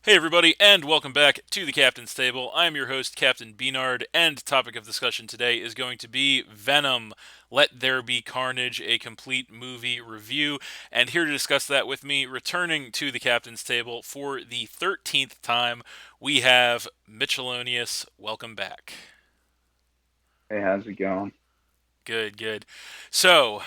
Hey everybody, and welcome back to the Captain's Table. I'm your host, Captain B-Nard, and topic of discussion today is going to be Venom. Let There Be Carnage, a complete movie review. And here to discuss that with me, returning to the Captain's Table for the 13th time, we have Mitchelonius. Welcome back. Hey, how's it going? Good, good. So,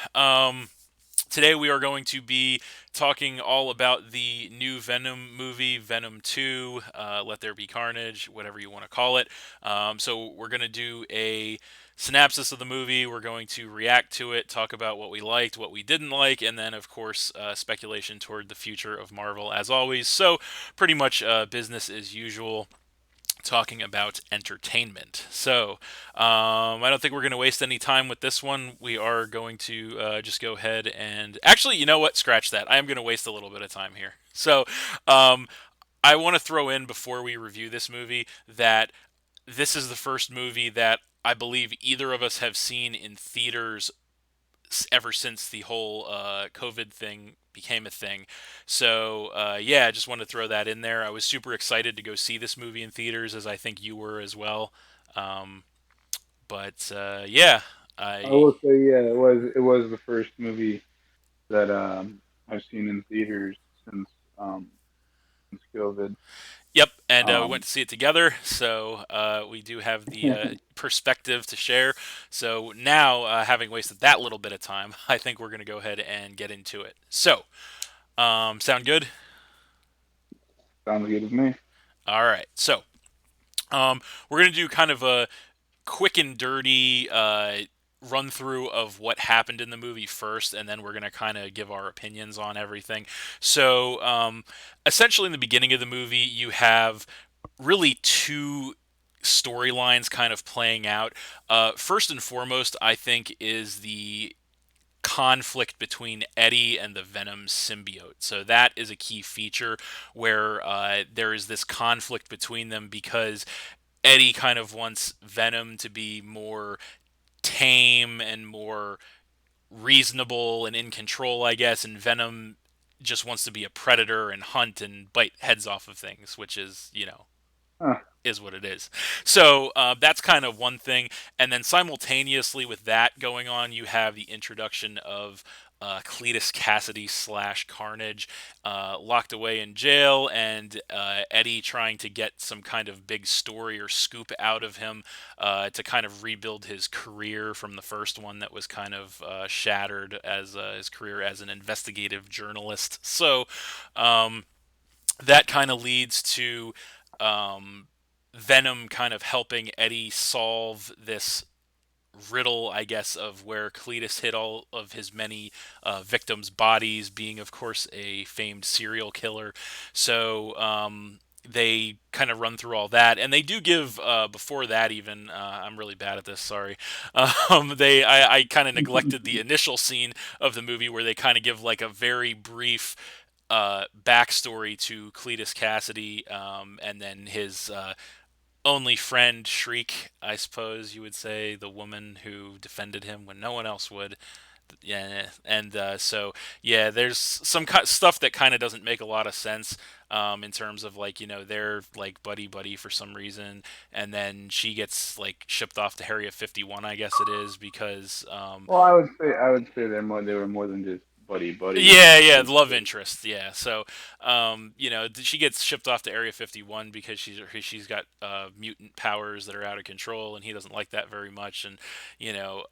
today we are going to be talking all about the new Venom movie, Venom 2, Let There Be Carnage, whatever you want to call it. So we're going to do a synopsis of the movie. We're going to react to it, talk about what we liked, what we didn't like, and then, of course, speculation toward the future of Marvel, as always. So pretty much business as usual talking about entertainment. I don't think we're going to waste any time with this one. We are going to just go ahead and actually, you know what? Scratch that. I am going to waste a little bit of time here. Um, I want to throw in before we review this movie that this is the first movie that I believe either of us have seen in theaters ever since the whole COVID thing became a thing. Yeah, I just wanted to throw that in there. I was super excited to go see this movie in theaters, as I think you were as well. Um, but I I will say, yeah, it was the first movie that I've seen in theaters since um since COVID. Yep, and we went Um, to see it together, so we do have the perspective to share. So now, having wasted that little bit of time, I think we're going to go ahead and get into it. Sound good? Sounds good with me. All right. We're going to do kind of a quick and dirty run through of what happened in the movie first, and then we're going to kind of give our opinions on everything. Essentially, in the beginning of the movie, you have really two storylines kind of playing out. First and foremost, I think, is the conflict between Eddie and the Venom symbiote. So that is a key feature where there is this conflict between them because Eddie kind of wants Venom to be more tame and more reasonable and in control, I guess, and Venom just wants to be a predator and hunt and bite heads off of things, which is, Huh. is what it is. So that's kind of one thing. And then simultaneously with that going on, you have the introduction of Cletus Cassidy slash Carnage locked away in jail, and Eddie trying to get some kind of big story or scoop out of him to kind of rebuild his career from the first one that was kind of shattered as his career as an investigative journalist. Um, that kind of leads to um, Venom kind of helping Eddie solve this riddle, I guess, of where Cletus hid all of his many victims' bodies, being, of course, a famed serial killer. They kind of run through all that, and they do give before that even. I'm really bad at this. Sorry. I kind of neglected the initial scene of the movie where they kind of give like a very brief backstory to Cletus Cassidy, and then his only friend, Shriek, I suppose you would say, the woman who defended him when no one else would. Yeah, and yeah, there's some stuff that kind of doesn't make a lot of sense in terms of like they're like buddy buddy for some reason, and then she gets like shipped off to Area 51, I guess it is because Well, I would say they were more than just buddy buddies. yeah, yeah, the love interest. Yeah, she gets shipped off to Area 51 because she's got mutant powers that are out of control, and he doesn't like that very much. And you know,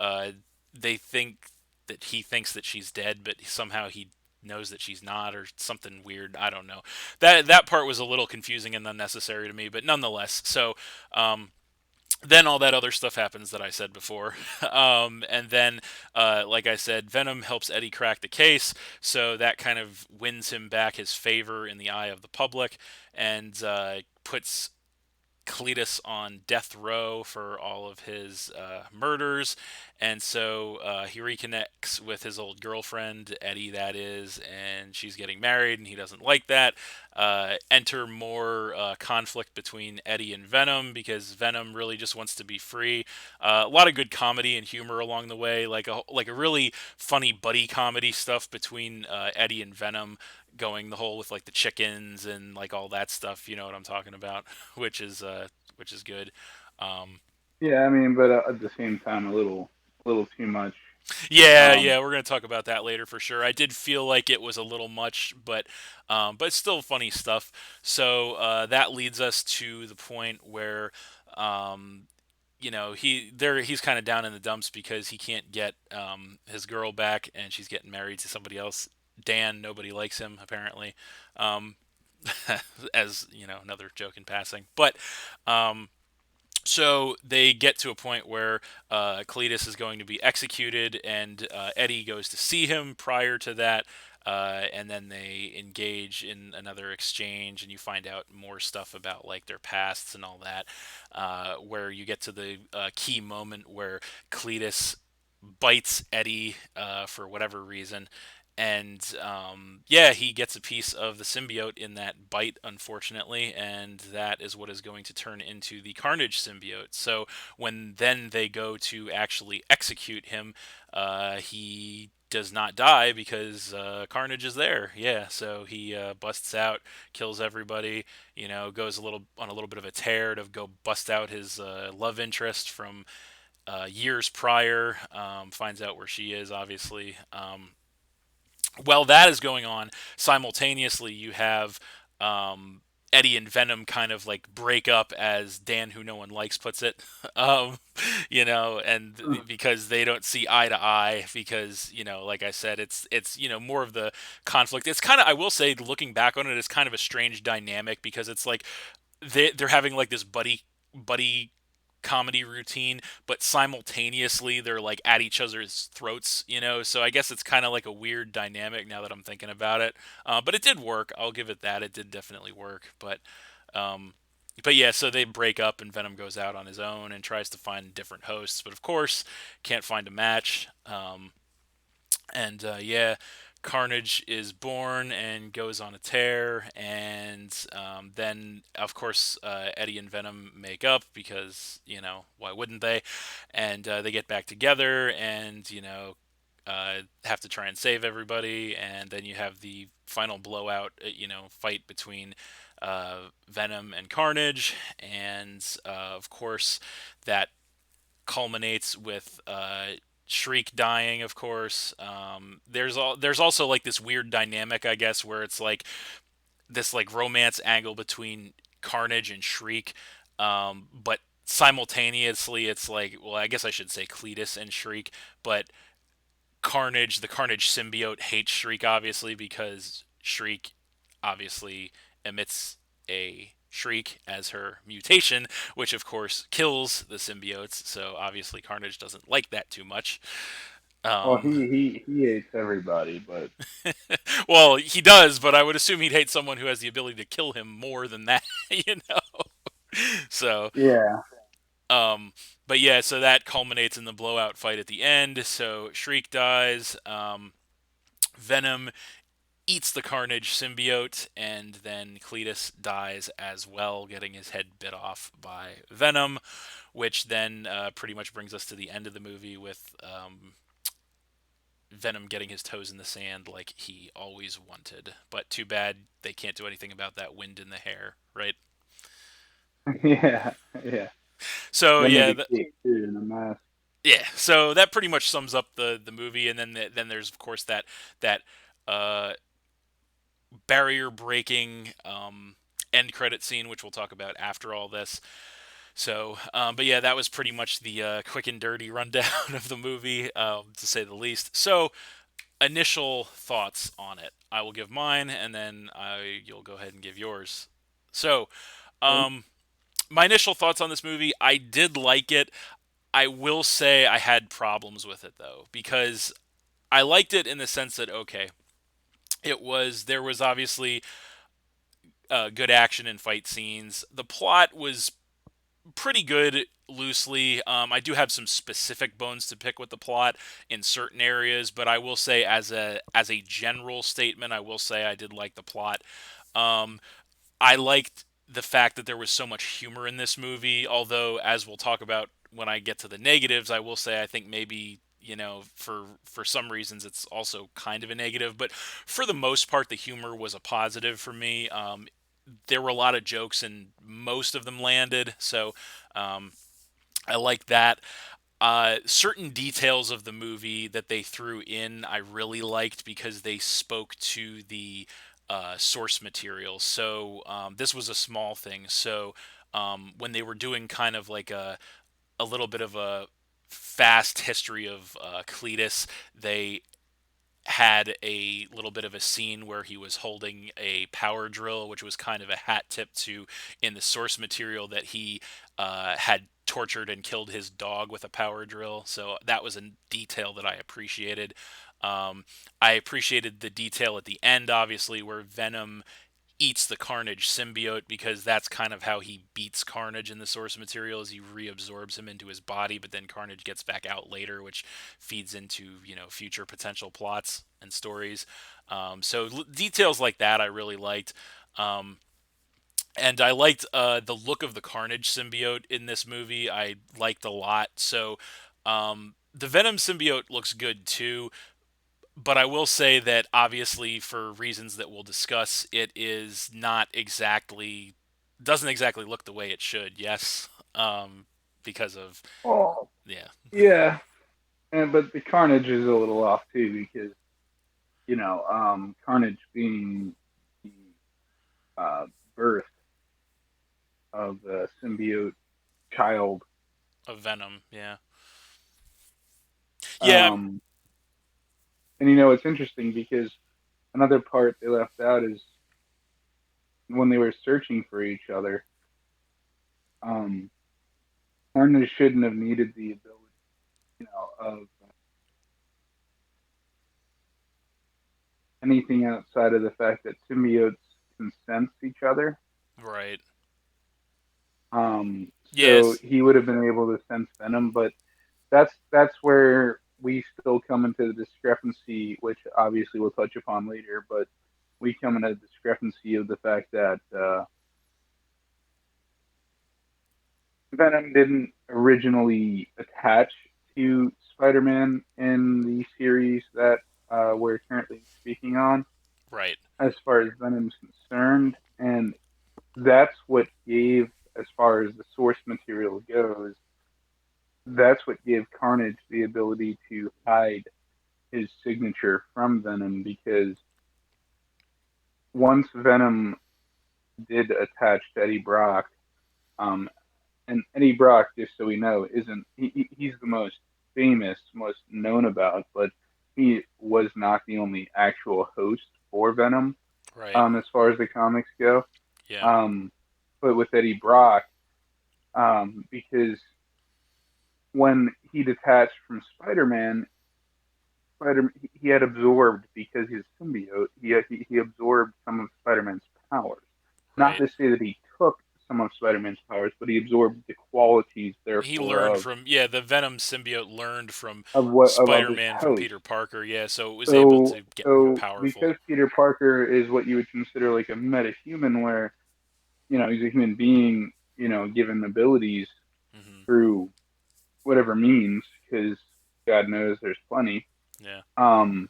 they think that he thinks that she's dead, but somehow he knows that she's not, or something weird. I don't know. That part was a little confusing and unnecessary to me, but nonetheless. Then all that other stuff happens that I said before. And then, like I said, Venom helps Eddie crack the case, so that kind of wins him back his favor in the eye of the public and puts Cletus on death row for all of his murders, and he reconnects with his old girlfriend, Eddie, that is, and she's getting married, and he doesn't like that. Enter more conflict between Eddie and Venom because Venom really just wants to be free. A lot of good comedy and humor along the way, like a really funny buddy comedy stuff between Eddie and Venom going the whole with like the chickens and like all that stuff. You know what I'm talking about, which is good. Um, Yeah, I mean, but at the same time, a little too much. yeah, Um, yeah, we're gonna talk about that later for sure. I did feel like it was a little much, but still funny stuff. So that leads us to the point where um, he's kind of down in the dumps because he can't get his girl back, and she's getting married to somebody else. Dan, nobody likes him apparently, um, as you know, another joke in passing. But so they get to a point where Cletus is going to be executed, and Eddie goes to see him prior to that. And then they engage in another exchange, and you find out more stuff about like their pasts and all that. Where you get to the key moment where Cletus bites Eddie for whatever reason, and yeah, he gets a piece of the symbiote in that bite, unfortunately, and that is what is going to turn into the Carnage symbiote. So when then they go to actually execute him, he does not die because Carnage is there. Yeah, so he busts out, kills everybody. You know, goes a little bit of a tear to go bust out his love interest from years prior. Finds out where she is, obviously. While that is going on, simultaneously you have Eddie and Venom kind of like break up, as Dan, who no one likes, puts it. um, and because they don't see eye to eye, because like I said, it's more of the conflict. It's kind of, I will say, looking back on it, it's kind of a strange dynamic because it's like they're having like this buddy comedy routine, but simultaneously they're like at each other's throats. So I guess it's kind of like a weird dynamic now that I'm thinking about it. But it did work. I'll give it that. It did definitely work. Um, but yeah, so they break up, and Venom goes out on his own and tries to find different hosts, but of course can't find a match. And yeah, Carnage is born and goes on a tear, and then of course Eddie and Venom make up because why wouldn't they? And they get back together, and have to try and save everybody, and then you have the final blowout, fight between Venom and Carnage, and of course that culminates with Shriek dying, of course. There's also like this weird dynamic, I guess, where it's like this like romance angle between Carnage and Shriek, but simultaneously it's like, well, I guess I should say Cletus and Shriek, but the Carnage symbiote hates Shriek, obviously, because Shriek obviously emits a shriek as her mutation, which of course kills the symbiotes. So obviously Carnage doesn't like that too much. well, Um, he hates everybody, but well, he does, but I would assume he'd hate someone who has the ability to kill him more than that, you know. So, yeah. um, but yeah, so that culminates in the blowout fight at the end. So Shriek dies. Venom eats the Carnage symbiote, and then Cletus dies as well, getting his head bit off by Venom, which then pretty much brings us to the end of the movie with Venom getting his toes in the sand like he always wanted. But too bad they can't do anything about that wind in the hair, right? Yeah, yeah. So That made yeah, a cake too in a mess. yeah. So that pretty much sums up the movie, and then there's of course that uh, barrier breaking end credit scene, which we'll talk about after all this. So, but yeah, that was pretty much the quick and dirty rundown of the movie, to say the least. So, initial thoughts on it. I will give mine, and then you'll go ahead and give yours. So, Okay. um, my initial thoughts on this movie, I did like it. I will say I had problems with it though, because I liked it in the sense that, okay, there was obviously good action and fight scenes. The plot was pretty good loosely. I do have some specific bones to pick with the plot in certain areas, but I will say as a general statement, I will say I did like the plot. Um, I liked the fact that there was so much humor in this movie. Although, as we'll talk about when I get to the negatives, I will say I think maybe for some reasons it's also kind of a negative, but for the most part the humor was a positive for me. There were a lot of jokes and most of them landed, so um, I like that. Certain details of the movie that they threw in, I really liked because they spoke to the source material. So this was a small thing. So when they were doing kind of like a little bit of a fast history of Cletus, they had a little bit of a scene where he was holding a power drill, which was kind of a hat tip to in the source material that he had tortured and killed his dog with a power drill. So that was a detail that I appreciated. I appreciated the detail at the end, obviously, where Venom eats the Carnage symbiote because that's kind of how he beats Carnage in the source material is he reabsorbs him into his body, but then Carnage gets back out later, which feeds into future potential plots and stories. So details like that I really liked. Um, and I liked the look of the Carnage symbiote in this movie. I liked a lot. So the Venom symbiote looks good too, but I will say that obviously for reasons that we'll discuss, it is not exactly doesn't exactly look the way it should. Yes, because of Oh, yeah, yeah, and but the Carnage is a little off too because Carnage being the uh, birth of the symbiote child. of Venom. Yeah, yeah, Um, and it's interesting because another part they left out is when they were searching for each other. Um, Carnage shouldn't have needed the ability, of anything outside of the fact that symbiotes can sense each other. right. So Yes, he would have been able to sense Venom, but that's where we still come into the discrepancy, which obviously we'll touch upon later. But we come into the discrepancy of the fact that Venom didn't originally attach to Spider-Man in the series that we're currently speaking on, right. as far as Venom's concerned, and that's what gave, as far as the source material goes, that's what gave Carnage the ability to hide his signature from Venom because once Venom did attach to Eddie Brock, um, and Eddie Brock, just so we know, isn't he's the most famous, most known about, but he was not the only actual host for Venom, Right. as far as the comics go. Yeah. Um, but with Eddie Brock, because when he detached from Spider-Man, he had absorbed because he's a symbiote. He absorbed some of Spider-Man's powers. Not Right. to say that he took some of Spider-Man's powers, but he absorbed the qualities, He therefore, learned from the Venom symbiote learned from of his Spider-Man from host. Peter Parker. Yeah, so it was able So to get more so powerful. because Peter Parker is what you would consider like a metahuman, where he's a human being, given abilities Hmm. through whatever means, because God knows there's plenty. Yeah. Um,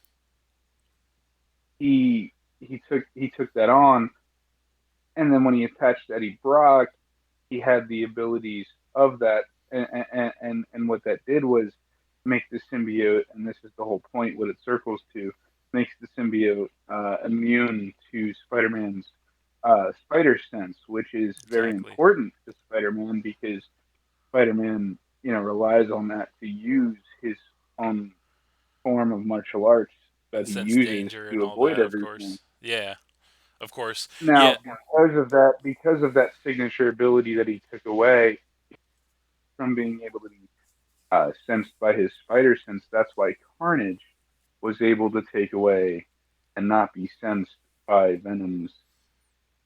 he took that on, and then when he attached Eddie Brock, he had the abilities of that, and what that did was make the symbiote, and this is the whole point, what it circles to, makes the symbiote immune to Spider-Man's spider sense, which is very Exactly. important to Spider-Man because Spider-Man, relies on that to use his own form of martial arts that And he sense uses danger and to all avoid that, of everything. course. Yeah, of course. Now, Yeah. because of that signature ability that he took away from being able to be sensed by his spider sense, that's why Carnage was able to take away and not be sensed by Venom's,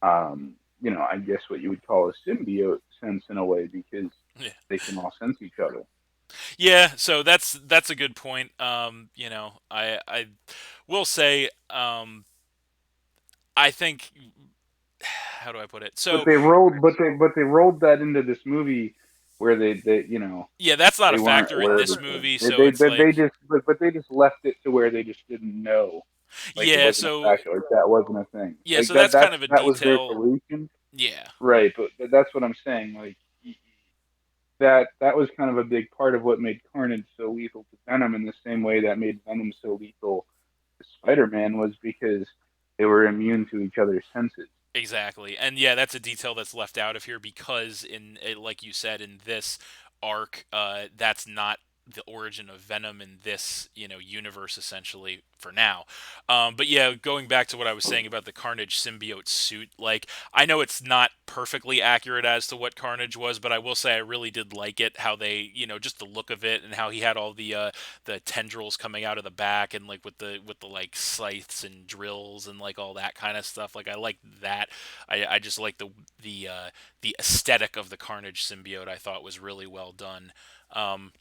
I guess what you would call a symbiote sense in a way because Yeah. they can all sense each other. Yeah, so that's a good point. I will say I think how do I put it? But So they rolled that into this movie where they you know Yeah, that's not a they weren't factor in aware of this the thing. movie, so it's They like, just but they just left it to where they just didn't know, like it yeah, wasn't a so factor, like that wasn't a thing. yeah, Like so that's kind of a that was their detail. solution, Yeah, right? But that's what I'm saying. Like that was kind of a big part of what made Carnage so lethal to Venom, in the same way that made Venom so lethal to Spider-Man, was because they were immune to each other's senses. exactly. And yeah, that's a detail that's left out of here because like you said, in this arc, that's not the origin of Venom in this, universe essentially for now. But yeah, going back to what I was saying about the Carnage symbiote suit, like I know it's not perfectly accurate as to what Carnage was, but I will say I really did like it how they, just the look of it and how he had all the tendrils coming out of the back and like with the like scythes and drills and like all that kind of stuff. Like I like that. I just like the aesthetic of the Carnage symbiote. I thought was really well done. Um,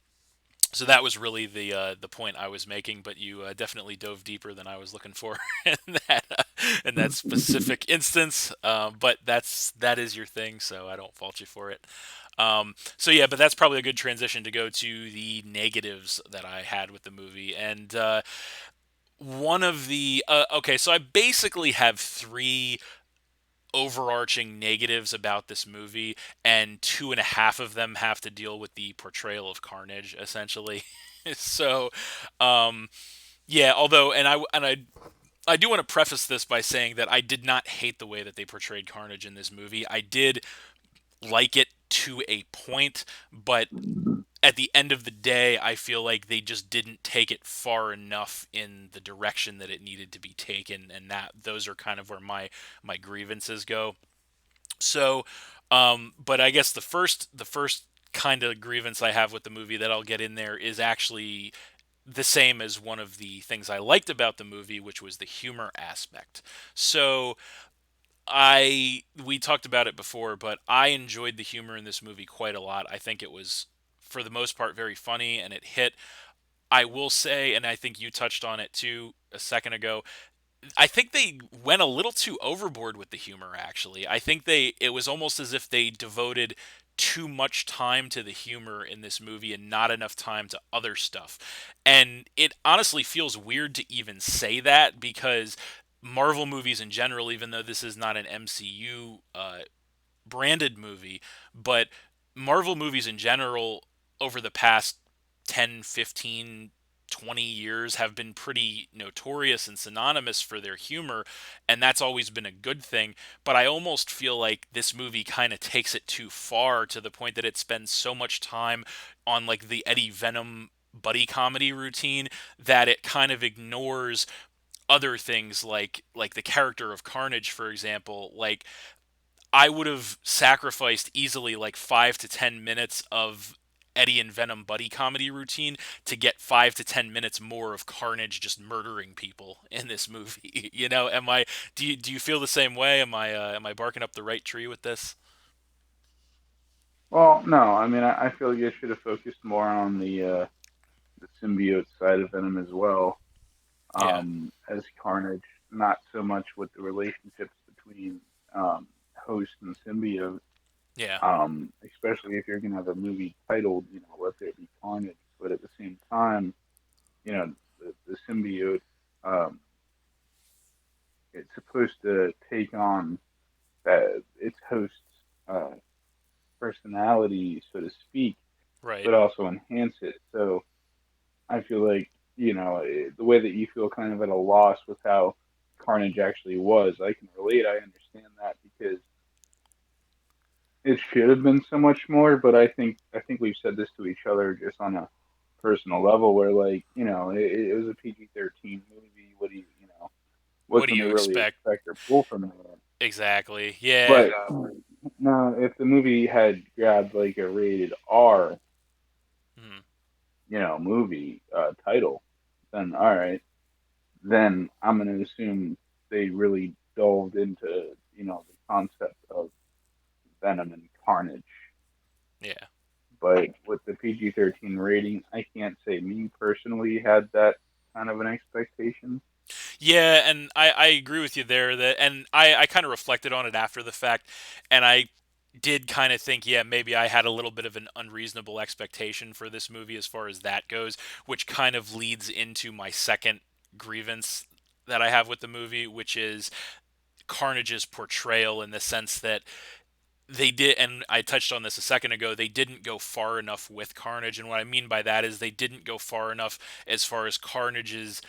so that was really the point I was making, but you definitely dove deeper than I was looking for in that specific instance. But that is your thing, so I don't fault you for it. So yeah, but that's probably a good transition to go to the negatives that I had with the movie, and one of the okay, so I basically have three overarching negatives about this movie, and two and a half of them have to deal with the portrayal of Carnage, essentially. so, um, yeah. Although, I do want to preface this by saying that I did not hate the way that they portrayed Carnage in this movie. I did like it to a point, but at the end of the day, I feel like they just didn't take it far enough in the direction that it needed to be taken, and that those are kind of where my grievances go. So, but I guess the first kind of grievance I have with the movie that I'll get in there is actually the same as one of the things I liked about the movie, which was the humor aspect. So we talked about it before, but I enjoyed the humor in this movie quite a lot. I think it was, for the most part, very funny, and it hit. I will say, and I think you touched on it too a second ago, I think they went a little too overboard with the humor, actually. I think it was almost as if they devoted too much time to the humor in this movie and not enough time to other stuff. And it honestly feels weird to even say that because Marvel movies in general, even though this is not an MCU branded movie, but Marvel movies in general over the past 10, 15, 20 years have been pretty notorious and synonymous for their humor, and that's always been a good thing. But I almost feel like this movie kind of takes it too far to the point that it spends so much time on like the Eddie Venom buddy comedy routine that it kind of ignores other things like the character of Carnage, for example. Like I would have sacrificed easily like 5 to 10 minutes of Eddie and Venom buddy comedy routine to get 5 to 10 minutes more of Carnage just murdering people in this movie. Am I? Do you feel the same way? Am I barking up the right tree with this? Well, no, I mean I feel like you should have focused more on the symbiote side of Venom as well, Yeah, as Carnage, not so much with the relationships between host and symbiote. yeah, Especially if you're gonna have a movie titled, Let There Be Carnage, but at the same time, the symbiote, um, it's supposed to take on its host's uh, personality, so to speak, right. but also enhance it. So I feel like, the way that you feel kind of at a loss with how Carnage actually was, I can relate. I understand that because it should have been so much more, but I think we've said this to each other just on a personal level, where, like, it was a PG-13 movie. What What do can they you really expect? expect or pull from it? Exactly. Yeah. But now, if the movie had grabbed like a rated R, Mhm. movie title, then all right, then I'm going to assume they really delved into the concept of Venom and Carnage. Yeah. But with the PG-13 rating, I can't say me personally had that kind of an expectation. Yeah, and I agree with you there. And I kind of reflected on it after the fact, and I did kind of think, yeah, maybe I had a little bit of an unreasonable expectation for this movie as far as that goes, which kind of leads into my second grievance that I have with the movie, which is Carnage's portrayal in the sense that they did, and I touched on this a second ago, they didn't go far enough with Carnage. And what I mean by that is they didn't go far enough as far as Carnage's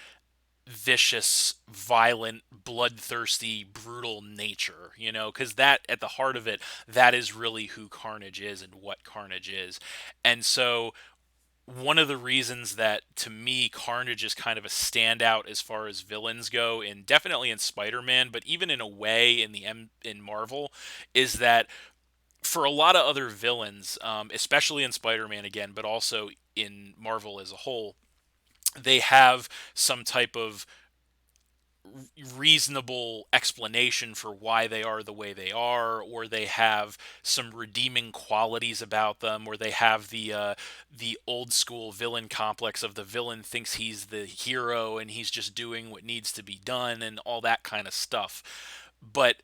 vicious, violent, bloodthirsty, brutal nature, because that, at the heart of it, that is really who Carnage is and what Carnage is. And so, one of the reasons that to me Carnage is kind of a standout as far as villains go, and definitely in Spider-Man, but even in a way in Marvel, is that for a lot of other villains, especially in Spider-Man again, but also in Marvel as a whole, they have some type of reasonable explanation for why they are the way they are, or they have some redeeming qualities about them, or they have the old school villain complex of the villain thinks he's the hero and he's just doing what needs to be done and all that kind of stuff. But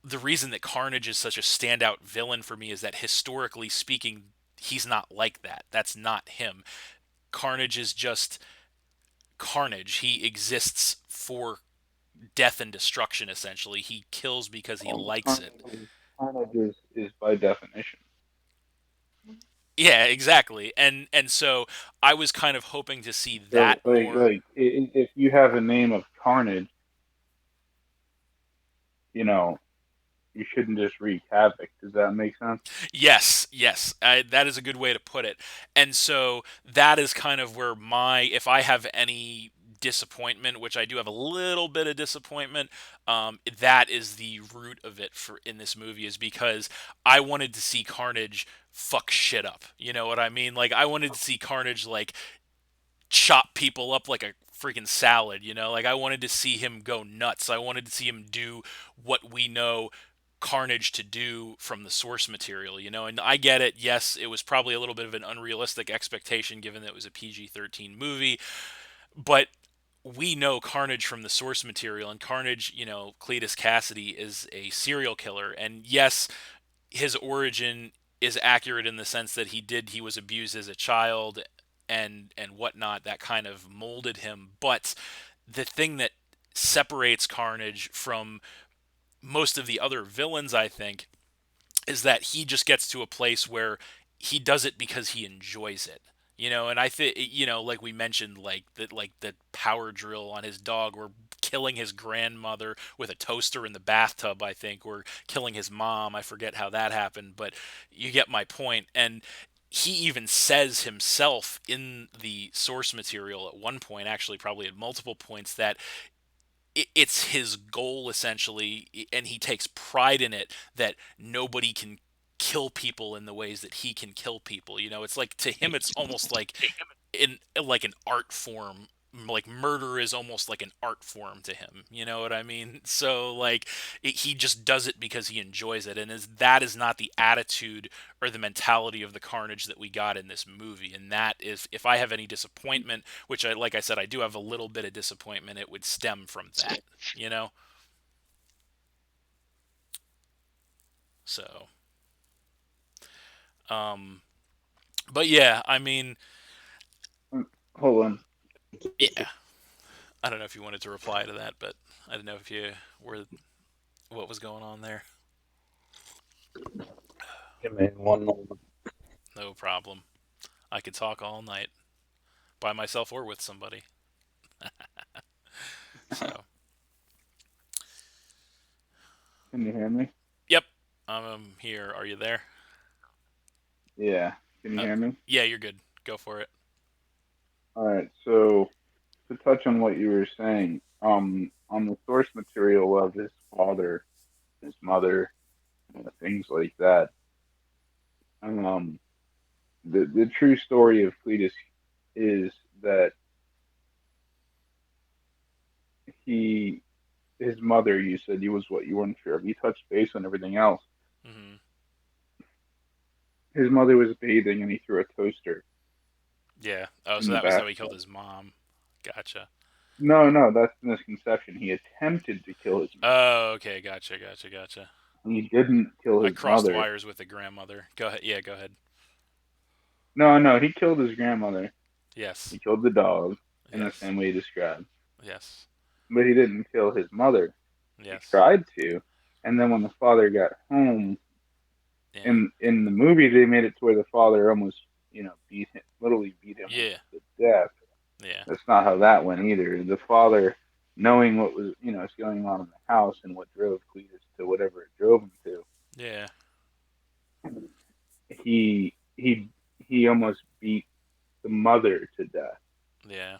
the reason that Carnage is such a standout villain for me is that historically speaking, he's not like that. That's not him. Carnage is just Carnage. He exists for death and destruction, essentially. He kills because he Well, likes it. Carnage is by definition. Yeah, exactly. And so I was kind of hoping to see So, that more. if you have a name of Carnage, you know, you shouldn't just wreak havoc. Does that make sense? Yes, yes, that is a good way to put it. And so that is kind of where if I have any disappointment, which I do have a little bit of disappointment, that is the root of it for in this movie, is because I wanted to see Carnage fuck shit up. You know what I mean? Like I wanted to see Carnage like chop people up like a freaking salad, Like I wanted to see him go nuts. I wanted to see him do what we know Carnage to do from the source material, And I get it. Yes, it was probably a little bit of an unrealistic expectation given that it was a PG-13 movie, but we know Carnage from the source material, and Carnage, Cletus Cassidy is a serial killer, and yes, his origin is accurate in the sense that he was abused as a child and whatnot that kind of molded him. But the thing that separates Carnage from most of the other villains, I think, is that he just gets to a place where he does it because he enjoys it. And I think like we mentioned, like the power drill on his dog, or killing his grandmother with a toaster in the bathtub, I think, or killing his mom. I forget how that happened, but you get my point. And he even says himself in the source material at one point, actually, probably at multiple points, that it's his goal essentially, and he takes pride in it, that nobody can kill people in the ways that he can kill people. It's like, to him it's almost like an art form. Like murder is almost like an art form to him. You know what I mean? So like he just does it because he enjoys it, and that is not the attitude or the mentality of the Carnage that we got in this movie. And that is, if I have any disappointment, which like I said, I do have a little bit of disappointment, it would stem from that. You know. So, um, but yeah, I mean, Hold on. yeah. I don't know if you wanted to reply to that, but I didn't know if you were what was going on there. Give me one moment. No problem. I could talk all night by myself or with somebody. So, Can you hear me? yep, I'm here. Are you there? Yeah. Can you Uh, hear me? yeah, you're good. Go for it. All right. So to touch on what you were saying, on the source material of his father, his mother, things like that. Um, the true story of Cletus is that he his mother, you said he was what you weren't sure of. You touched base on everything else. Hmm. His mother was bathing and he threw a toaster Yeah. Oh, in so the that was how he killed bathtub. his mom. Gotcha. No, no, that's the misconception. He attempted to kill his mother. Oh, okay. Gotcha. Gotcha. Gotcha. He didn't kill I his crossed mother. wires with the grandmother. Go ahead. Yeah, go ahead. No, no, he killed his grandmother. Yes. He killed the dog in the Yes. same way you described, Yes. but he didn't kill his mother. He Yes. tried to, and then when the father got home, Yeah. in the movie they made it to where the father almost beat him, literally beat him Yeah. almost to death. Yeah. That's not how that went either. The father, knowing what was going on in the house and what drove Cletus to whatever it drove him to, Yeah. he almost beat the mother to death. Yeah.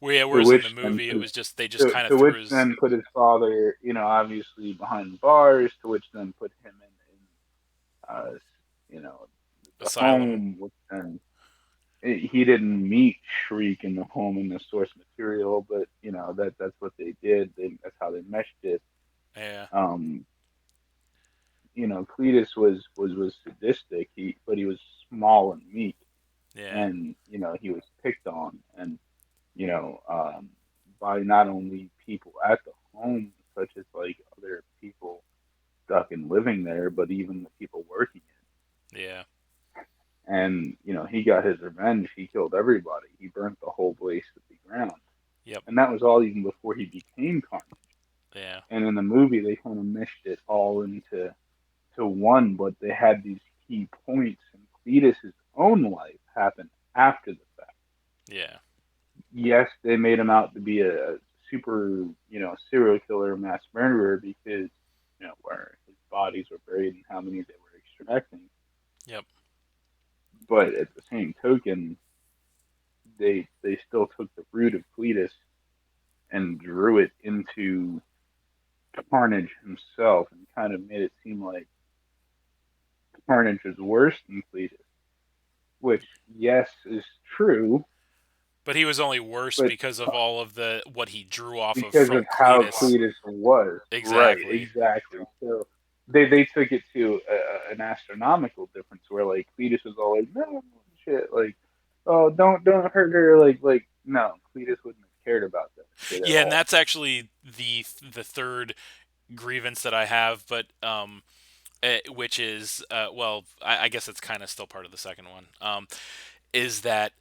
Well, yeah. To Whereas in the which then movie, it put was just they just to, kind of to which threw his then put his father, obviously behind bars. To which then put him in you know, the asylum. home. Which then he didn't meet Shriek in the home in the source material, but that's what they did. That's how they meshed it. Yeah. Um, Cletus was sadistic. But he was small and meek, Yeah. and he was picked on, and by not only people at the home, such as like other people stuck and living there, but even the people working Yeah. it. And he got his revenge. He killed everybody. He burnt the whole place to the ground, Yep. and that was all even before he became Carnage. Yeah. And in the movie, they kind of meshed it all into one, but they had these key points. And Cletus's own life happened after the fact. Yeah. Yes, they made him out to be a super, serial killer, mass murderer because, where his bodies were buried and how many they were extracting. Yep. But at the same token, they still took the root of Cletus and drew it into Carnage himself and kind of made it seem like Carnage was worse than Cletus, which yes is true, But he was only worse but because of all of the what he drew off of because of from how Cletus. Cletus was. Right, Exactly. exactly. So they took it to an astronomical difference where like Cletus was all like, no shit, like, oh don't hurt her, like no, Cletus wouldn't have cared about that shit at Yeah, and all. that's actually the third grievance that I have, but which is well, I guess it's kind of still part of the second one. Is that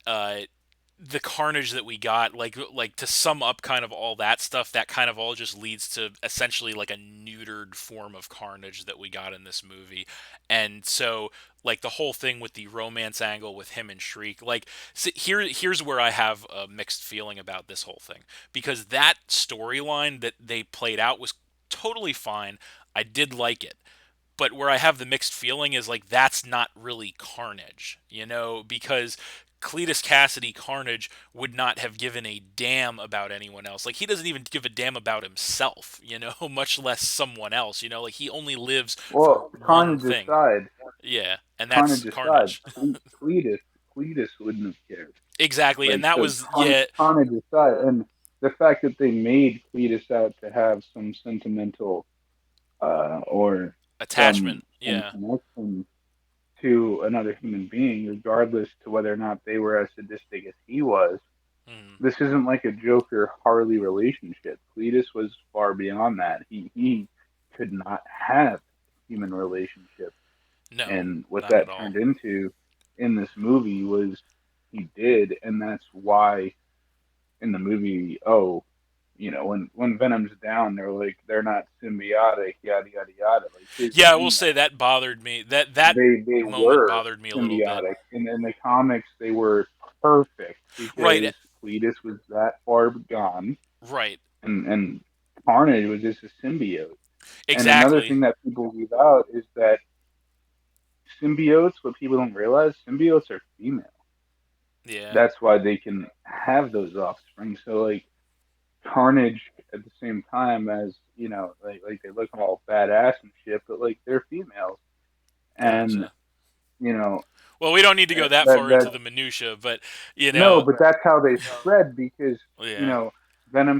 the carnage that we got, like to sum up kind of all that stuff, that kind of all just leads to essentially like a neutered form of carnage that we got in this movie. And so like the whole thing with the romance angle with him and Shriek, like here's where I have a mixed feeling about this whole thing, because that storyline that they played out was totally fine. I did like it, but where I have the mixed feeling is like that's not really Carnage, because Cletus Cassidy Carnage would not have given a damn about anyone else. Like he doesn't even give a damn about himself, much less someone else, like he only lives for Well, one thing. Yeah, and that's Carnage aside, Carnage. Cletus wouldn't have cared. Exactly, and Like that so, was yeah, Carnage aside, and the fact that they made Cletus out to have some sentimental or some attachment. some Yeah. connection to another human being, regardless to whether or not they were as sadistic as he was. Mm, This isn't like a Joker Harley relationship. Cletus was far beyond that. He could not have human relationship, no, and what not at that all. turned into in this movie was he did, and that's why in the movie, oh, when Venom's down, they're not symbiotic, yada yada yada. Like here's the Yeah, I will thing say though, that bothered me. That they moment were bothered me a little bit. symbiotic, and in the comics they were perfect Right, because Cletus was that far gone, right. and Carnage was just a symbiote. And another Exactly. thing that people leave out is that symbiotes, what people don't realize, symbiotes are female. Yeah. That's why they can have those offspring. So like Carnage at the same time as like they look all badass and shit, but like they're females, and Gotcha. you know Well, we don't need to go that that far into that the minutia, but no, but that's how they spread because you yeah, know Venom,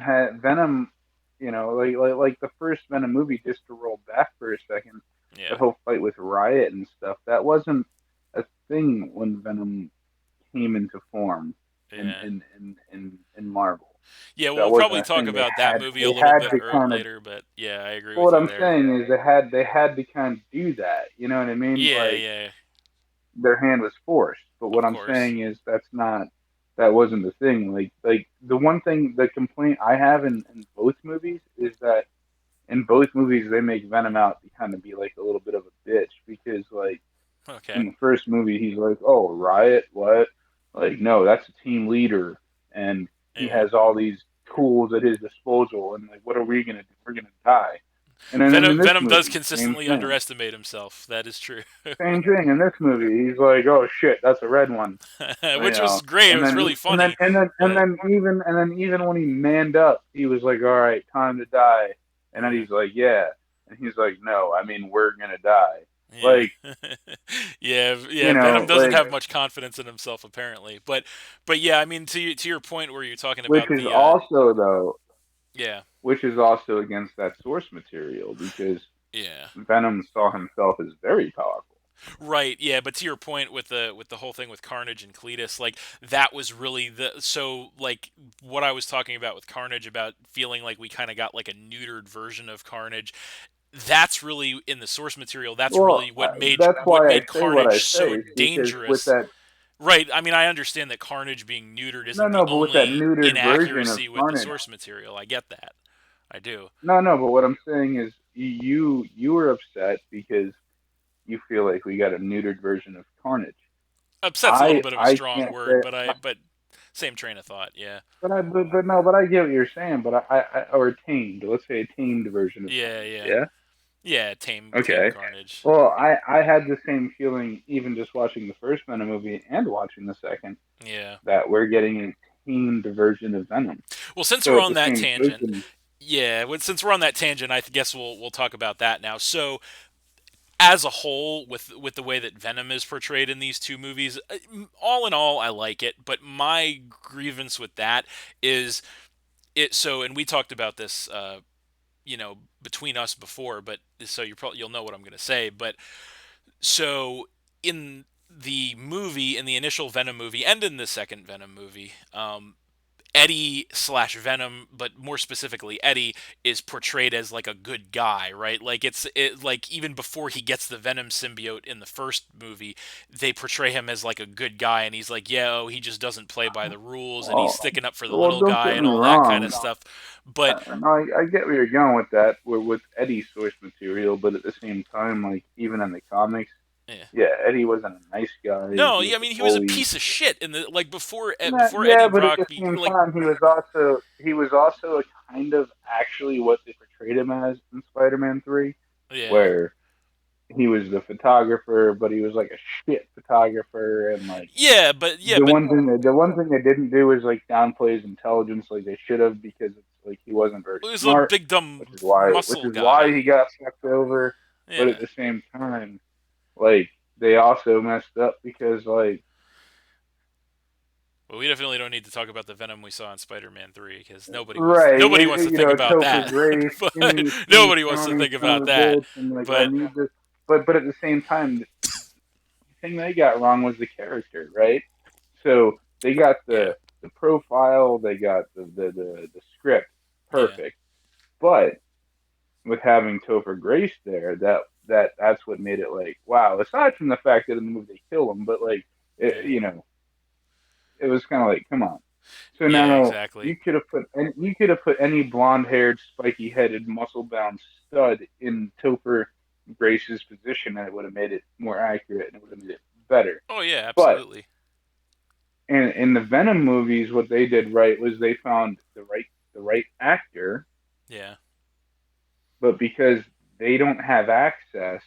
like the first Venom movie. Just to roll back for a second, yeah, that whole fight with Riot and stuff that wasn't a thing when Venom came into form in yeah. in in in, in Marvel. Yeah, That we'll wasn't probably a talk thing. about that movie a They little had bit to kind of. later, but yeah, I agree Well, with what you I'm there. saying is they had to kind of do that. You know what I mean? Yeah, Like yeah, their hand was forced. But what of I'm course. saying is that wasn't the thing. Like the one thing the complaint I have in both movies is that in both movies they make Venom out to kind of be like a little bit of a bitch because like Okay. in the first movie he's like, oh, riot, what? Like, no, that's a team leader and he Yeah. has all these tools at his disposal and like what are we gonna do? We're gonna die. And then in this Venom does movie, same consistently thing. underestimate himself. That is true. Same thing in this movie. He's like, "Oh shit, that's a red one," you Which was know. great. It And was then, really funny, but and then even when he manned up, he was like, "All right, time to die." And then yeah. he's like, "Yeah," and he's like, "No, I mean, we're gonna die." Yeah. Like, Yeah, you Venom know, doesn't like, have much confidence in himself apparently. But yeah, I mean to your point where you're talking which about is the also though, yeah. which is also against that source material because Yeah. Venom saw himself as very powerful. Right, yeah, but to your point with the whole thing with Carnage and Cletus, like that was really the so like what I was talking about with Carnage about feeling like we kind of got like a neutered version of Carnage. That's really in the source material. That's Well, really that's what why I made say what I Carnage so say because with dangerous. that Right. I mean, I understand that Carnage being neutered no, isn't the no, but with that only neutered version of inaccuracy with the Carnage. source material. I get that. I do. No, no, but what I'm saying is you were upset because you feel like we got a neutered version of Carnage. Upset's a little bit of a I strong can't say, word, but same train of thought. Yeah. but no, but I get what you're saying. But or tamed. Let's say a tamed version of Yeah, Carnage. yeah. Yeah. Yeah, tame Okay. Carnage. Well, I had the same feeling even just watching the first Venom movie and watching the second Yeah. that we're getting a tamed version of Venom. Well, since So we're at on the that same tangent, token, yeah, since we're on that tangent, I guess we'll talk about that now. So, as a whole, with the way that Venom is portrayed in these two movies, all in all, I like it. But my grievance with that is it. So, and we talked about this, between us before. But so you'll know what I'm going to say. But so in the movie, in the initial Venom movie, and in the second Venom movie, Eddie slash Venom, but more specifically Eddie, is portrayed as like a good guy, right? Like like even before he gets the Venom symbiote in the first movie, they portray him as like a good guy, and he's like, yeah, oh, he just doesn't play by the rules, and he's well, sticking up for the well, little don't guy get and me all that kind wrong. of stuff. But No, I get where you're going with that, with Eddie's source material, but at the same time, like even in the comics, yeah, yeah, Eddie wasn't a nice guy. no, He yeah, was I a mean he was a bully. piece of shit in the like Nah, before yeah, Eddie but at Brock the be same like time, he was also a kind of actually what they portrayed him as in Spider-Man 3, yeah. where he was the photographer, but he was like a shit photographer, and like Yeah, but the one thing they didn't do is like downplay his intelligence like they should have because it's like he wasn't very he was a smart, big dumb which muscle is why guy. he got fucked over. But at Yeah. the same time, like they also messed up because like Well, we definitely don't need to talk about the Venom we saw in Spider-Man 3 because right, nobody wants to you think know, about Topher that. Grace, But skinny, nobody wants to scrawny think son of about a that. bitch, and like I But need this. But at the same time, the thing they got wrong was the character, right? So they got yeah, the profile, they got the script yeah, perfect, but with having Topher Grace there, that's what made it like wow. Aside from the fact that in the movie they kill him, but like yeah, you know, it was kind of like come on. So yeah, now exactly. you could have put any blonde haired, spiky headed, muscle bound stud in Topher Grace's position, and it would have made it more accurate and it would have made it better. Oh yeah, But absolutely. in the Venom movies, what they did right was they found the right actor, Yeah, but because they don't have access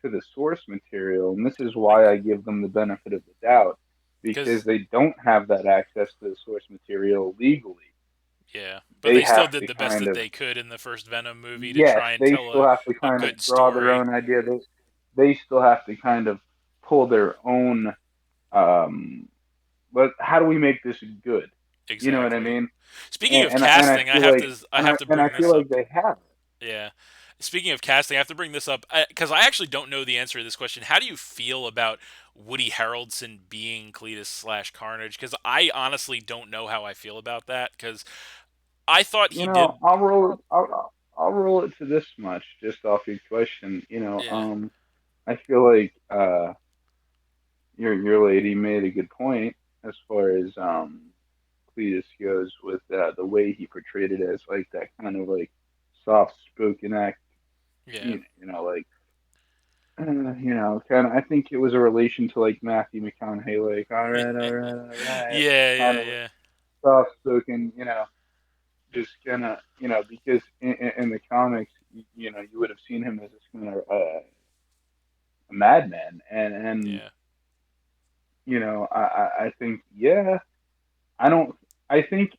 to the source material, and this is why I give them the benefit of the doubt, because because they don't have that access to the source material legally. yeah, but They they still have did to the best kind that of they could in the first Venom movie to yes, try and they tell still have to a kind of good draw their story. own idea. They still have to kind of pull their own but how do we make this good? You know what I Exactly. mean? Speaking of And I casting, feel like I have to and I bring feel this like up. they have. Yeah. Speaking of casting, I have to bring this up because I actually don't know the answer to this question. How do you feel about Woody Harrelson being Cletus slash Carnage? Because I honestly don't know how I feel about that. Because I thought You he know, did. I'll roll it to this much just off your question. Yeah, I feel like your lady made a good point as far as Cletus goes with the way he portrayed it as like that kind of like soft spoken act. yeah, Like kind of. I think it was a relation to like Matthew McConaughey, like all right, yeah, kind yeah, of like yeah, soft spoken, just kind of, because in the comics, you would have seen him as this kind of a madman, and yeah, I think, yeah, I don't, I think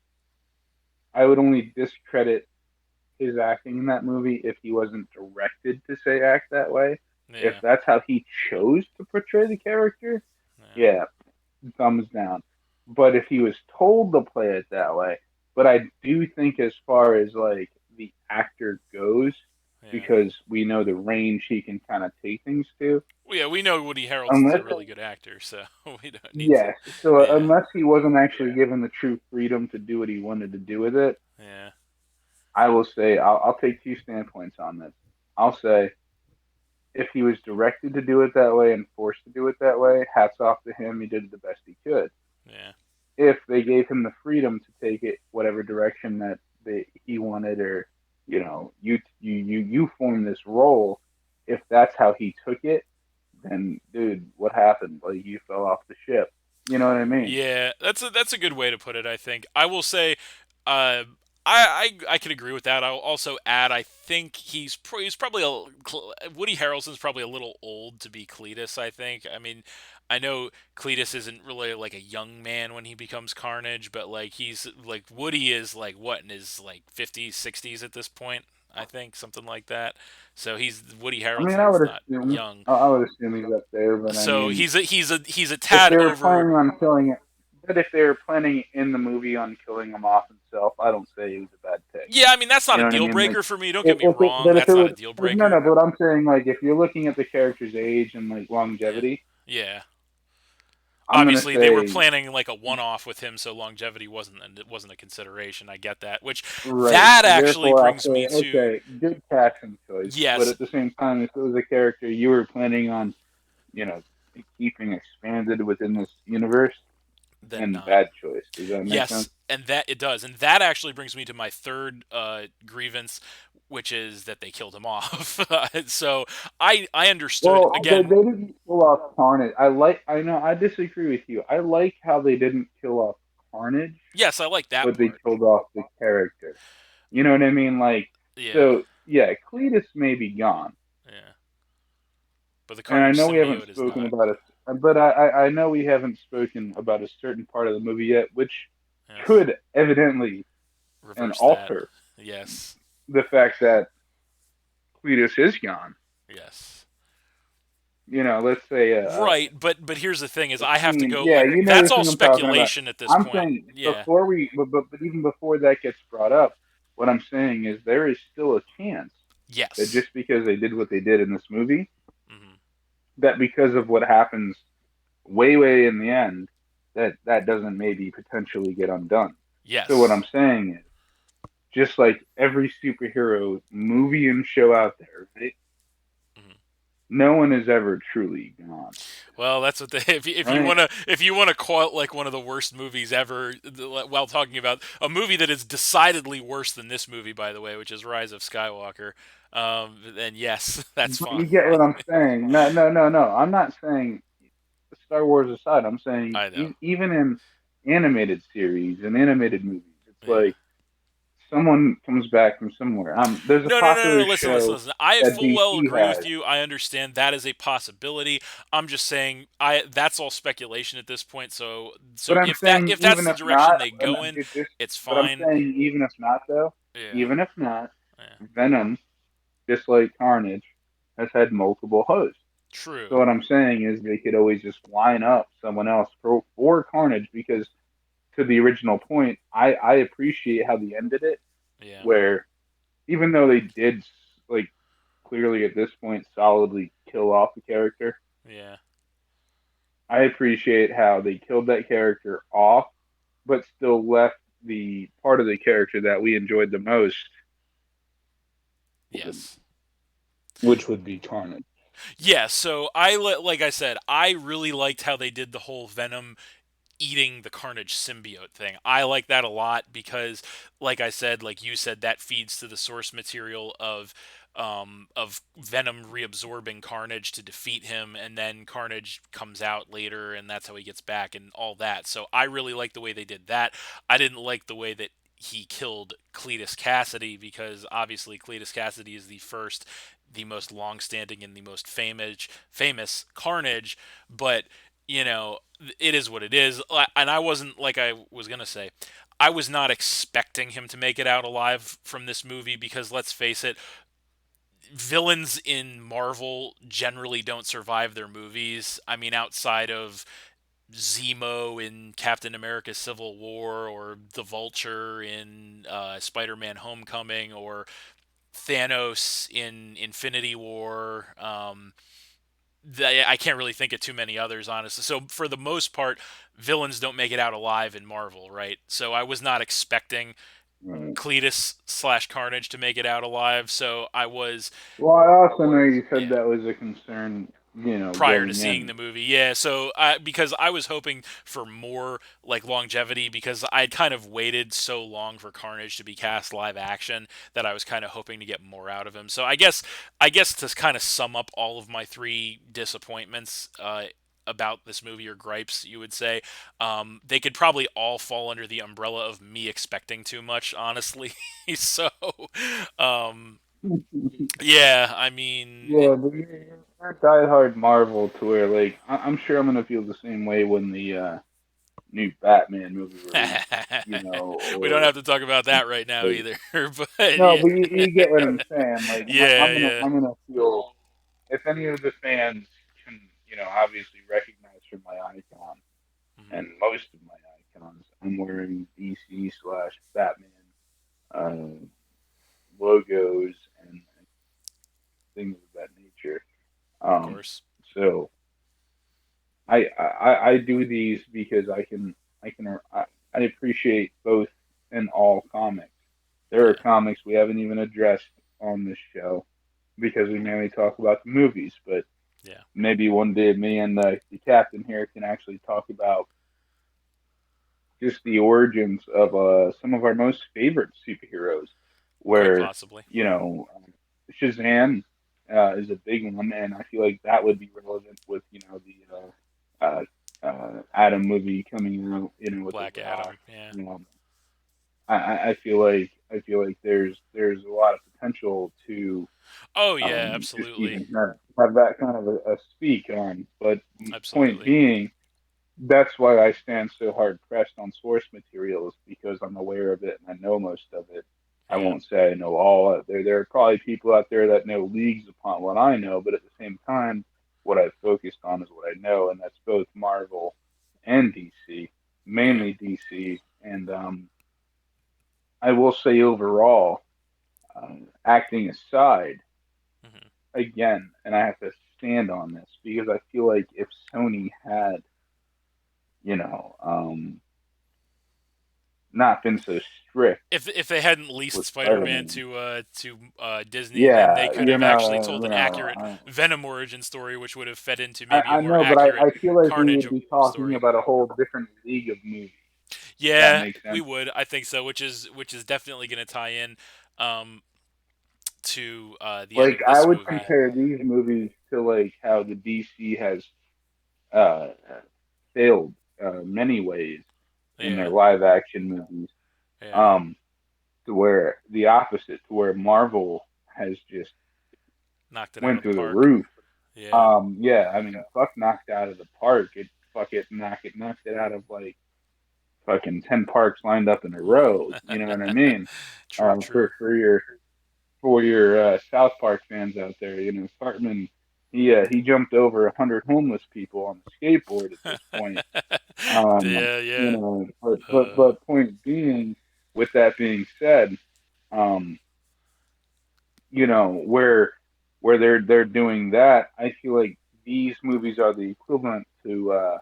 I would only discredit his acting in that movie if he wasn't directed to say act that way. If yeah, that's how he chose to portray the character, yeah, yeah, thumbs down. But if he was told to play it that way, but I do think as far as like the actor goes, yeah. because we know the range he can kind of take things to, Well, yeah, we know Woody Harrelson's a unless really good actor, so we don't need to. yes, so Yeah, unless he wasn't actually given the true freedom to do what he wanted to do with it, yeah, I will say I'll take two standpoints on this. I'll say if he was directed to do it that way and forced to do it that way, hats off to him. He did the best he could. yeah, If they gave him the freedom to take it whatever direction that he wanted, or you form this role, if that's how he took it, then dude, what happened? Like you fell off the ship. You know what I mean? yeah. That's a good way to put it. I think I will say, uh, I can agree with that. I'll also add, I think he's probably Woody Harrelson's probably a little old to be Cletus. I think. I mean, I know Cletus isn't really like a young man when he becomes Carnage, but like he's like Woody is like what in his like 50s, 60s at this point. I think something like that. So he's Woody I mean, I would Harrelson's not assume young. I would assume he's up there, but I So mean, he's a if tad they were over. planning on killing it, but if they were planning in the movie on killing him off himself, I don't say he was a bad pick. Yeah, I mean that's not You a know what I deal mean? Like, breaker for me. Don't get me but wrong. if That's it not was a deal no, breaker. no. But I'm saying, like, if you're looking at the character's age and like Yeah, longevity, yeah. I'm gonna Obviously, they were say planning like a one-off with him, so longevity wasn't a consideration. I get that. Which right. that actually Therefore, I'll brings say me to okay, good casting choice. But yes, at the same time, if it was a character you were planning on, you know, keeping expanded within this universe, then then not. bad choice. Does that make sense? Yes, and that it does, and that actually brings me to my third grievance, which is that they killed him off. So I understood Well, again. they didn't kill off Carnage. I know I disagree with you. I like how they didn't kill off Carnage, Yes, I like that but they part. killed off the character. You know what I mean? Like, Yeah, so yeah, Cletus may be gone, yeah. But the and I Carnage know we haven't symbiote is spoken not. about it, but I know we haven't spoken about a certain part of the movie yet, which Yes, could evidently and reverse that. alter Yes, the fact that Cletus is gone. yes. Let's say Right, but here's the thing: is a I have to scene. go Yeah, like you know the that's all thing I'm talking about. speculation at this I'm point. saying Yeah, before but even before that gets brought up, what I'm saying is there is still a chance that yes, just because they did what they did in this movie, hmm that because of what happens way in the end, that doesn't maybe potentially get undone. So what I'm yes, saying is, just like every superhero movie and show out there, right? hmm No one is ever truly gone, Well, that's what they. right? If you wanna quote like one of the worst movies ever, while talking about a movie that is decidedly worse than this movie, by the way, which is Rise of Skywalker, then yes, that's But fine. you get what I'm saying. No. I'm not saying Star Wars aside. I'm saying I know. even in animated series and animated movies, it's Yeah. like someone comes back from somewhere. There's a No. popular Listen, listen, show listen. I that full well DC agree has. with you. I understand that is a possibility. I'm just saying, I that's all speculation at this point. So But I'm saying if that's even the if direction not, they and go in, just, it's but I'm fine. saying even if not though, Yeah. even if not, Yeah. Venom, just like Carnage, has had multiple hosts. So True. what I'm saying is they could always just line up someone else for Carnage because to the original point, I appreciate how they ended it, Yeah. where even though they did like clearly at this point solidly kill off the character. Yeah. I appreciate how they killed that character off, but still left the part of the character that we enjoyed the most, Yes. which would be Carnage. Yeah, so like I said, I really liked how they did the whole Venom eating the Carnage symbiote thing. I like that a lot because, like I said, like you said, that feeds to the source material of Venom reabsorbing Carnage to defeat him, and then Carnage comes out later, and that's how he gets back and all that. So I really like the way they did that. I didn't like the way that he killed Cletus Cassidy because obviously Cletus Cassidy is the most long-standing and the most famous Carnage, but it is what it is. And I wasn't, like I was going to say, I was not expecting him to make it out alive from this movie because let's face it, villains in Marvel generally don't survive their movies. I mean, outside of Zemo in Captain America Civil War or the Vulture in Spider-Man Homecoming or Thanos in Infinity War. I can't really think of too many others, honestly. So for the most part, villains don't make it out alive in Marvel, right? So I was not expecting Right. Cletus slash Carnage to make it out alive. So I was, Well, I also know you said yeah, that was a concern, prior to going seeing in. the movie. Yeah, so because I was hoping for more like longevity because I'd kind of waited so long for Carnage to be cast live action that I was kind of hoping to get more out of him. So I guess to kind of sum up all of my three disappointments about this movie or gripes, you would say, they could probably all fall under the umbrella of me expecting too much, honestly. So, um, yeah, I mean, Yeah, but you're diehard Marvel to where, like, I'm sure I'm gonna feel the same way when the new Batman movie releases, we don't or have to talk about that right now like, either. But no, yeah, but you get what I'm saying. Like, yeah, yeah. I'm gonna feel if any of the fans can, obviously recognize from my icon Mhm. and most of my icons, I'm wearing DC slash Batman uh, logos and things of that nature. Of Um, course. so I do these because I appreciate both and all comics. There are Yeah, comics we haven't even addressed on this show because we mainly talk about the movies, but yeah. maybe one day me and the captain here can actually talk about just the origins of some of our most favorite superheroes, Quite where possibly. Shazam is a big one, and I feel like that would be relevant with the Adam movie coming out, with the Black Rock. Adam. Yeah. I feel like there's a lot of potential to Oh yeah, just absolutely, even have that kind of a speak on. But point absolutely. being, that's why I stand so hard pressed on source materials because I'm aware of it and I know most of it. I Yeah, won't say I know all out there. There are probably people out there that know leagues upon what I know, but at the same time, what I've focused on is what I know, and that's both Marvel and DC, yeah. mainly DC. And I will say overall, acting aside, Hmm. again, and I have to stand on this because I feel like if Sony had, you know, not been so strict If they hadn't leased with Spider-Man Spider-Man. to Disney, then they Yeah, could have actually told an accurate I, Venom origin story, which would have fed into maybe a I more know, but accurate I feel like we Carnage would be talking story. about a whole different league of movies. If that Yeah, makes we sense. would. I think so, which is definitely going to tie in um, to the end Like of I this would movie. compare these movies to like how the DC has uh, failed many ways in their Yeah, live action movies. yeah. Um, to where the opposite, to where Marvel has just Knocked it out went of the through the park. roof. Yeah. Yeah, I mean, fuck knocked out of the park. Knocked it out of like fucking 10 parks lined up in a row. You know what I mean? True, true. For your South Park fans out there, Cartman, he jumped over 100 homeless people on the skateboard at this point. Yeah, yeah. Uh, But point being, with that being said, um, where where they're doing that. I feel like these movies are the equivalent to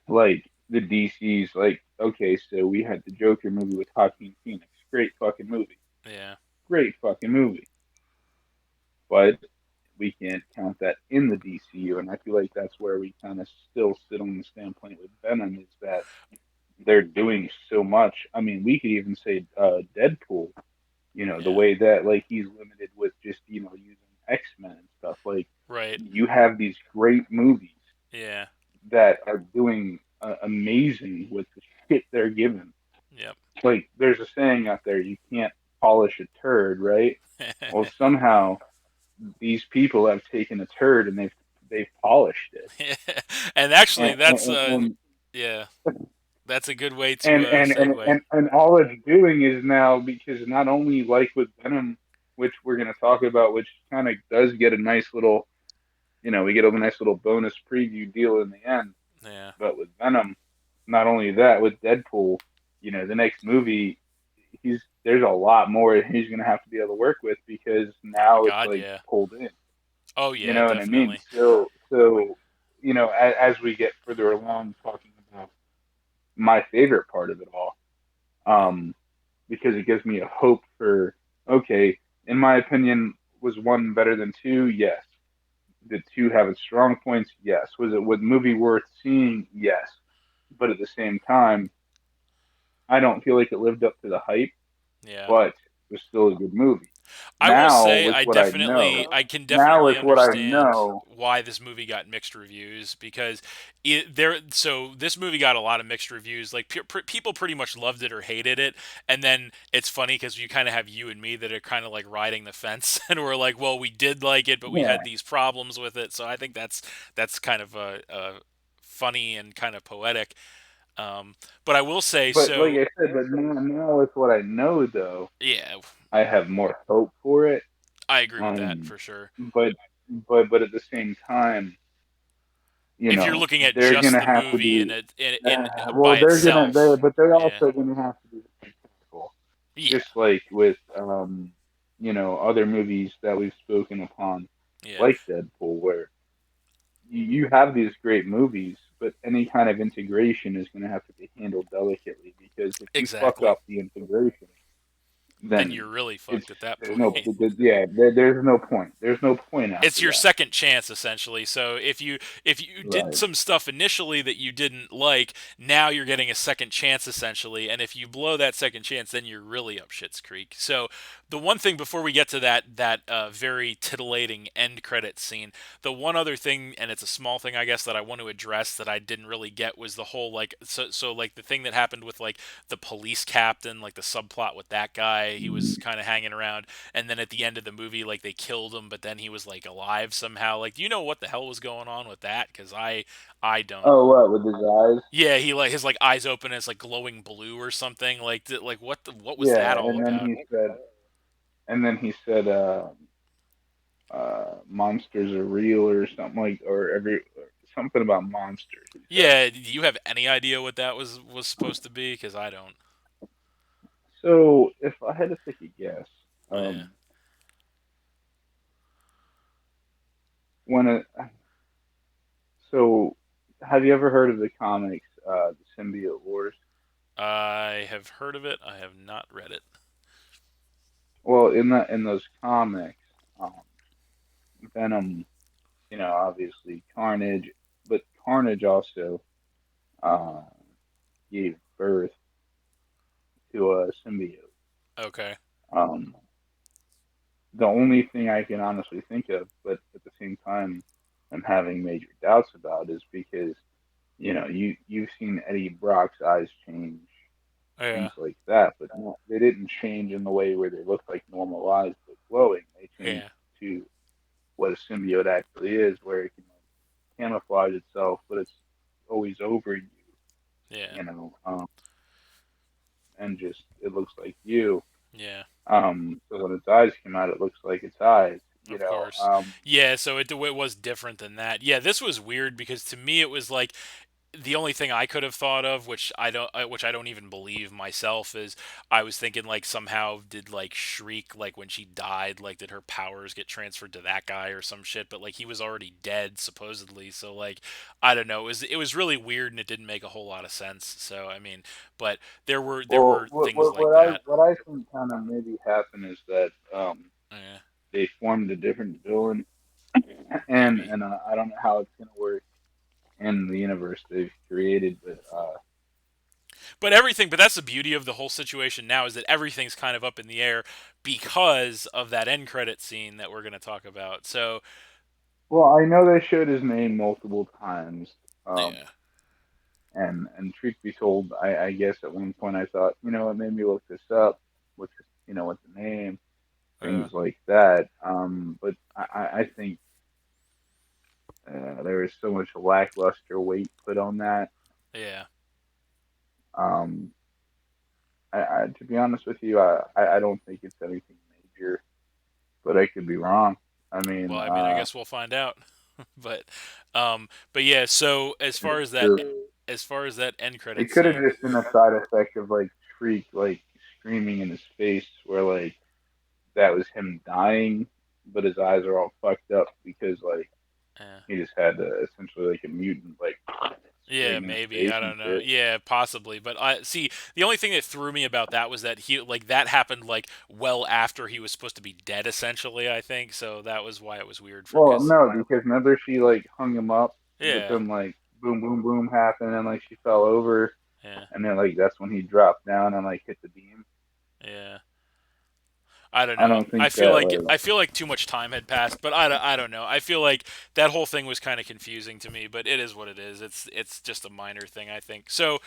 like the DC's. Like, okay, so we had the Joker movie with Joaquin Phoenix, great fucking movie, Yeah. great fucking movie, but we can't count that in the DCU, and I feel like that's where we kind of still sit on the standpoint with Venom is that they're doing so much. I mean, we could even say Deadpool. The Yeah. way that like he's limited with just using X-Men and stuff. Like Right. you have these great movies Yeah. that are doing amazing with the shit they're given. Yep. Like there's a saying out there, you can't polish a turd, right? Well, somehow these people have taken a turd and they've polished it. And actually, And that's yeah, that's a good way to and and and segue. and, and all it's doing is now, because not only like with Venom, which we're going to talk about, which kind of does get a nice little, we get a nice little bonus preview deal in the end. Yeah. But with Venom, not only that, with Deadpool, the next movie, there's a lot more he's going to have to be able to work with, because Oh now it's God, like yeah. pulled in. Oh You yeah, know what I mean? definitely. So as we get further along talking about my favorite part of it all, Yeah. um, because it gives me a hope for, okay, in my opinion, was one better than two? Yes. Did two have its strong points? Yes. Was the movie worth seeing? Yes. But at the same time, I don't feel like it lived up to the hype, Yeah. but it was still a good movie. I will Now say with what I I know, can now definitely with what I understand know, why this movie got mixed reviews because so this movie got a lot of mixed reviews. Like people pretty much loved it or hated it, and then it's funny because you kind of have you and me that are kind of like riding the fence, and we're like, well, we did like it, but we yeah. had these problems with it. So I think that's kind of a funny and kind of poetic. But I will say But like so. I said, but now with what I know, though, Yeah, I have more hope for it. I agree with that Um, for sure. but but at the same time, If you're looking at they're just gonna the have to movie be. in Well, by itself, but they're yeah, also gonna have to be careful, yeah, just like with other movies that we've spoken upon, yeah, like Deadpool, where you have these great movies, but any kind of integration is going to have to be handled delicately, because if you fuck exactly. up the integration, Then then you're really it's fucked at that there's no point. yeah there's no point. There's no point It's after your that. second chance essentially. So if you did Right. some stuff initially that you didn't like, now you're getting a second chance essentially. And if you blow that second chance, then you're really up shit's creek. So the one thing before we get to that very titillating end credit scene, the one other thing, and it's a small thing I guess that I want to address that I didn't really get was the whole like so like the thing that happened with like the police captain, like the subplot with that guy. He was kind of hanging around, and then at the end of the movie like they killed him but then he was like alive somehow. Like, do you know what the hell was going on with that? Because I don't. Oh, what with his eyes? Yeah, he like his like eyes open and it's like glowing blue or something. Like like what was Yeah, that all about? and then he said, monsters are real or something, like, or something about monsters. He said. Yeah, do you have any idea what that was supposed to be? Because I don't. So if I had to take a guess, Yeah. um, when it, so have you ever heard of the comics, the Symbiote Wars? I have heard of it. I have not read it. Well, in those comics, um, Venom, obviously Carnage, but Carnage also uh, gave birth to a symbiote. Okay. Um, the only thing I can honestly think of, but at the same time, I'm having major doubts about, is because you've seen Eddie Brock's eyes change, Yeah. things like that, but they didn't change in the way where they look like normal eyes but glowing. They changed Yeah. to what a symbiote actually is, where it can camouflage itself, but it's always over you, Yeah. and just it looks like you. Yeah. So when its eyes come out, it looks like its eyes. Of course. Yeah, so it was different than that. Yeah, this was weird because to me it was like the only thing I could have thought of, which I don't even believe myself, is I was thinking like somehow did like Shriek, like when she died, like did her powers get transferred to that guy or some shit? But like he was already dead supposedly, so like I don't know. It was really weird and it didn't make a whole lot of sense. So I mean, but there were Well, things like that. what I think kind of maybe happened is that Yeah, they formed a different villain, maybe. and I don't know how it's gonna work in the universe they've created, but But that's the beauty of the whole situation now, is that everything's kind of up in the air because of that end credit scene that we're going to talk about. So well, I know they showed his name multiple times, yeah, and truth be told, I guess at one point I thought, it made me look this up, what's what's the name, uh, things like that. But I think there was so much lackluster weight put on that. yeah. Um, to be honest with you, I don't think it's anything major, but I could be wrong. I Well, mean, I mean, I guess we'll find out. but but yeah. So as far as that end credit it could have scene, just been a side effect of like Shriek like screaming in his face, where like that was him dying, but his eyes are all fucked up because like uh, he just had essentially like a mutant like yeah, spitting in his maybe face I and don't know. shit. Yeah, possibly. But I see the only thing that threw me about that was that he like that happened like well after he was supposed to be dead, essentially. I think so. That was why it was weird for Well, because no, because remember she like hung him up, but yeah, then like boom, boom, boom happened, and like she fell over, yeah, and then like that's when he dropped down and like hit the beam. yeah. I don't I know. don't think that like I feel like too much time had passed, but I don't know. I feel like that whole thing was kind of confusing to me, but it is what it is. It's just a minor thing, I think. So,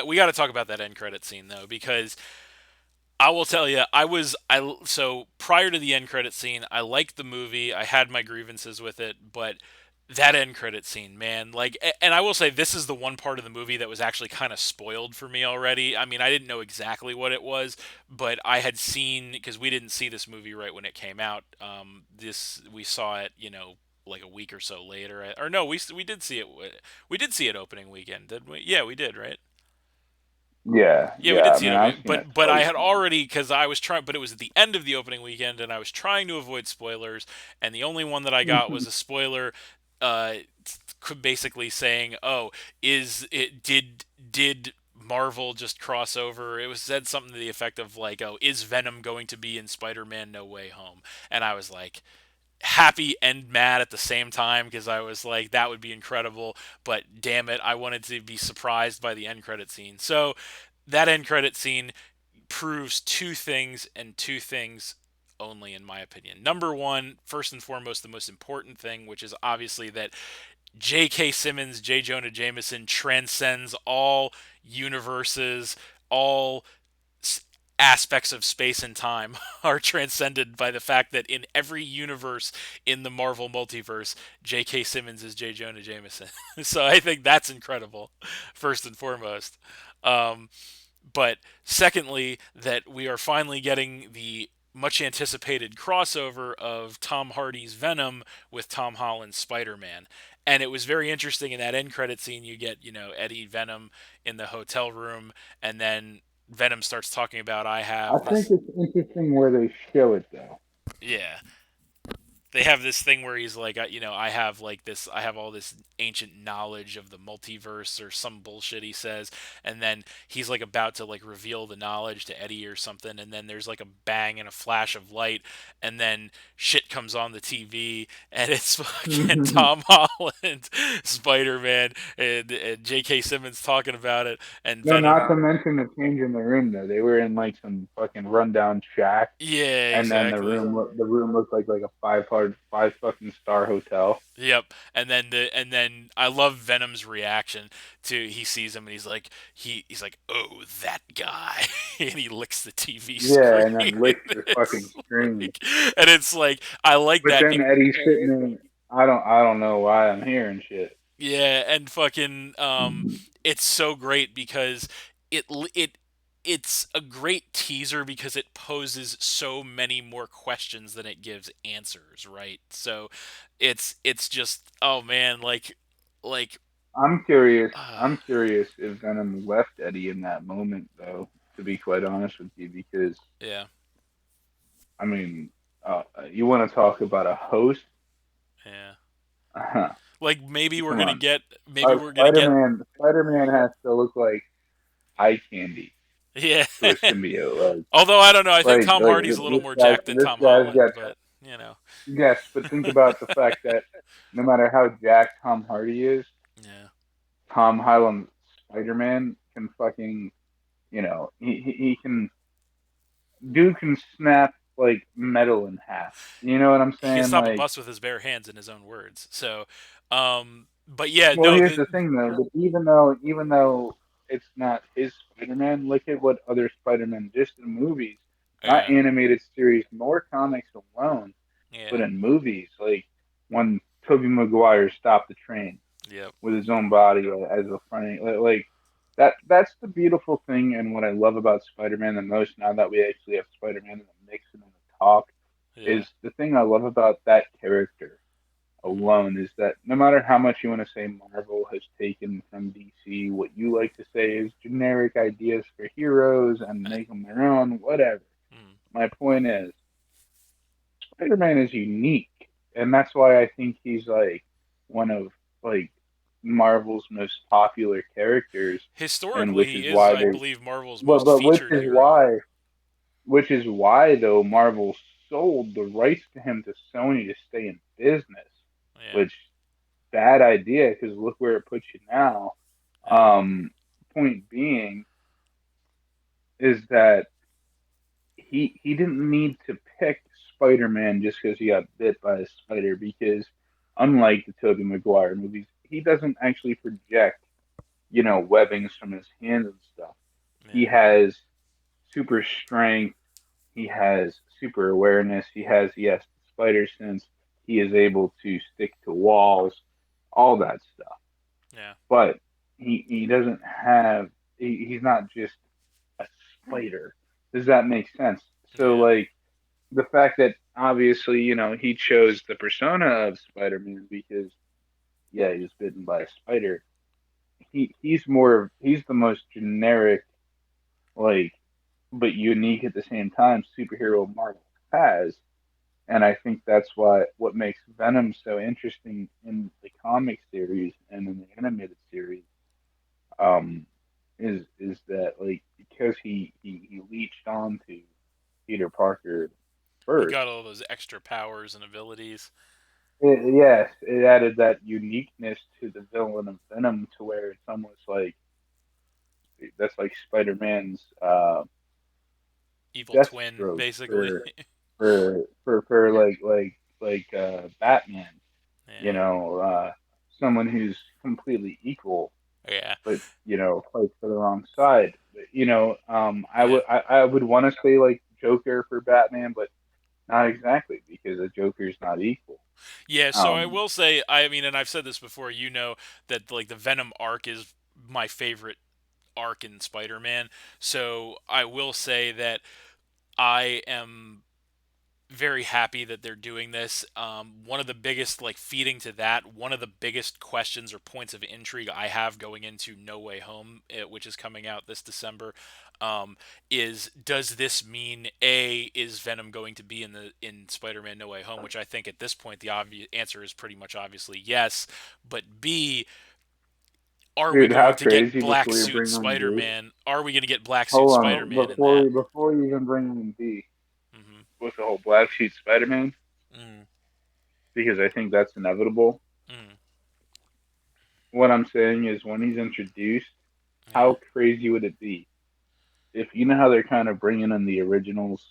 we got to talk about that end credit scene though, because I will tell you, I so prior to the end credit scene, I liked the movie. I had my grievances with it, but that end credit scene, man, like, and I will say this is the one part of the movie that was actually kind of spoiled for me already. I mean, I didn't know exactly what it was, but I had seen, because we didn't see this movie right when it came out. This we saw it, like a week or so later, or no, we did see it. We did see it opening weekend, didn't we? Yeah, we did, right? yeah, Yeah, we yeah. did I see it mean, opening, I've seen it but I twice had now. already, because I was trying, but it was at the end of the opening weekend, and I was trying to avoid spoilers, and the only one that I got was a spoiler, uh, basically saying, "Oh, did Marvel just cross over?" It was said something to the effect of like, "Oh, is Venom going to be in Spider-Man No Way Home?" And I was like, happy and mad at the same time, because I was like, that would be incredible, but damn it, I wanted to be surprised by the end credit scene. So that end credit scene proves two things, and two things only, in my opinion. Number one, first and foremost, the most important thing, which is obviously that J.K. Simmons, J. Jonah Jameson transcends all universes, all aspects of space and time are transcended by the fact that in every universe in the Marvel multiverse, J.K. Simmons is J. Jonah Jameson. So I think that's incredible, first and foremost. Um, but secondly, that we are finally getting the much anticipated crossover of Tom Hardy's Venom with Tom Holland's Spider-Man. And it was very interesting in that end credit scene. You get, Eddie Venom in the hotel room, and then Venom starts talking about, I I have think this. it's interesting where they show it though. Yeah, they have this thing where he's like, I have all this ancient knowledge of the multiverse or some bullshit he says, and then he's like about to like reveal the knowledge to Eddie or something, and then there's like a bang and a flash of light, and then shit comes on the TV, and it's fucking Tom Holland, Spider Man, and J.K. Simmons talking about it, and No, Venom. not to mention the change in the room though. They were in like some fucking rundown shack, Yeah, and then exactly. the room looked like a five fucking star hotel. Yep, and then I love Venom's reaction to, he sees him and he's like, oh, that guy, and he licks the TV Yeah, screen. and then licks the fucking screen. And it's like, I like But that. then Eddie's sitting in. I don't know why I'm hearing shit. Yeah, and fucking it's so great because it it it's a great teaser because it poses so many more questions than it gives answers, right? So it's just, oh man, like I'm curious. Uh, I'm curious if Venom left Eddie in that moment, though. To be quite honest with you, because yeah, I mean, you want to talk about a host? yeah. Come Like on, maybe we're gonna get Spider-Man. Spider-Man has to look like eye candy yeah. to a symbiote. Although I don't know, I think Tom Like Hardy's a little this more guy. jacked than This Tom guy's Holland, got but you know, yes, but think about the fact that no matter how jacked Tom Hardy is, yeah. Tom Holland's Spider-Man can fucking, he can dude can snap like metal in half. You know what I'm He can saying? stop a Like, bus with his bare hands, in his own words. So, but yeah, well, no, here's the thing though. But even though it's not his Spider-Man, look at what other Spider-Man just in movies, not yeah, animated series nor comics alone, but yeah, in movies, like when Tobey Maguire stopped the train yep, with his own body as a funny like that. That's the beautiful thing, and what I love about Spider-Man the most now that we actually have Spider-Man in the mix and in the talk yeah, is the thing I love about that character mm, alone is that no matter how much you want to say Marvel has taken from DC, what you like to say is generic ideas for heroes and make them their own, whatever. mm, My point is, Spider-Man is unique, and that's why I think he's like one of like Marvel's most popular characters, and historically, which he is is, why I they, believe, Marvel's but most but featured hero. which is why though Marvel sold the rights to him to Sony to stay in business, Yeah, which bad idea because look where it puts you now. yeah, Um, Point being is that he didn't need to pick Spider-Man just because he got bit by a spider because unlike the Tobey Maguire movies, he doesn't actually project, webbings from his hands and stuff. He yeah, has super strength, he has super awareness, he has yes, spider sense, he is able to stick to walls, all that stuff. yeah, But he doesn't have he's not just a spider. Does that make sense? So yeah. like the fact that obviously, he chose the persona of Spider-Man because yeah, he was bitten by a spider. He's the most generic, like, but unique at the same time superhero Marvel has. And I think that's what makes Venom so interesting in the comic series and in the animated series. Um, is that like because he leached on to Peter Parker He first. got all those extra powers and abilities. Yes, it added that uniqueness to the villain of Venom to where it's almost like that's like Spider-Man's Evil death twin, stroke basically. for Batman. You Yeah, know, someone who's completely equal, yeah, but fights for the wrong side. But, yeah. I would want to say like Joker for Batman, but not exactly because a Joker's not equal. Yeah, so I Um, will say, I mean, and I've said this before, you know, that like the Venom arc is my favorite arc in Spider-Man. So I will say that I am very happy that they're doing this. One of the biggest, like, feeding to that, one of the biggest questions or points of intrigue I have going into No Way Home, which is coming out this December, um, is does this mean A, is Venom going to be in Spider-Man No Way Home? Which I think at this point the obvious answer is pretty much obviously yes. But B, are we dude, how going to get crazy black before you suit bring on B. Spider-Man? Are we going to get black suit Hold on, Spider-Man in that? before you even bring in B, Mm-hmm. with the whole Black Sheet Spider-Man, Mm, because I think that's inevitable. mm, What I'm saying is when he's introduced, yeah, how crazy would it be if you know how they're kind of bringing in the originals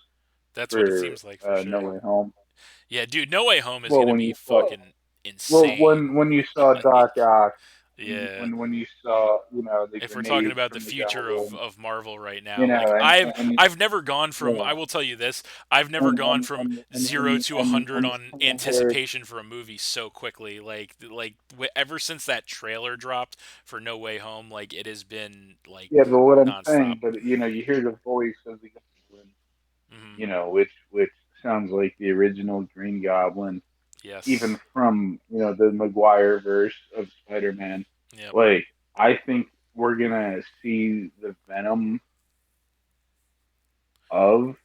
that's what it for seems like for No sure. Way Home? Yeah, dude, No Way Home is Well, gonna when be you saw fucking insane. when you saw Doc Ock, Yeah, when you saw the if we're talking grenades about the from the future goblin, of Marvel right now, like and I've never gone from, yeah, I will tell you this, I've never gone from 0 to and 100 it's on kind of Harris. anticipation for a movie so quickly. Ever since that trailer dropped for No Way Home, like it has been like Yeah, but what I'm nonstop. saying, but you hear the voice of the goblin, Hmm. which sounds like the original Green Goblin, Yes. even from the Maguire verse of Spider-Man. Yep. Like, I think we're gonna see the Venom of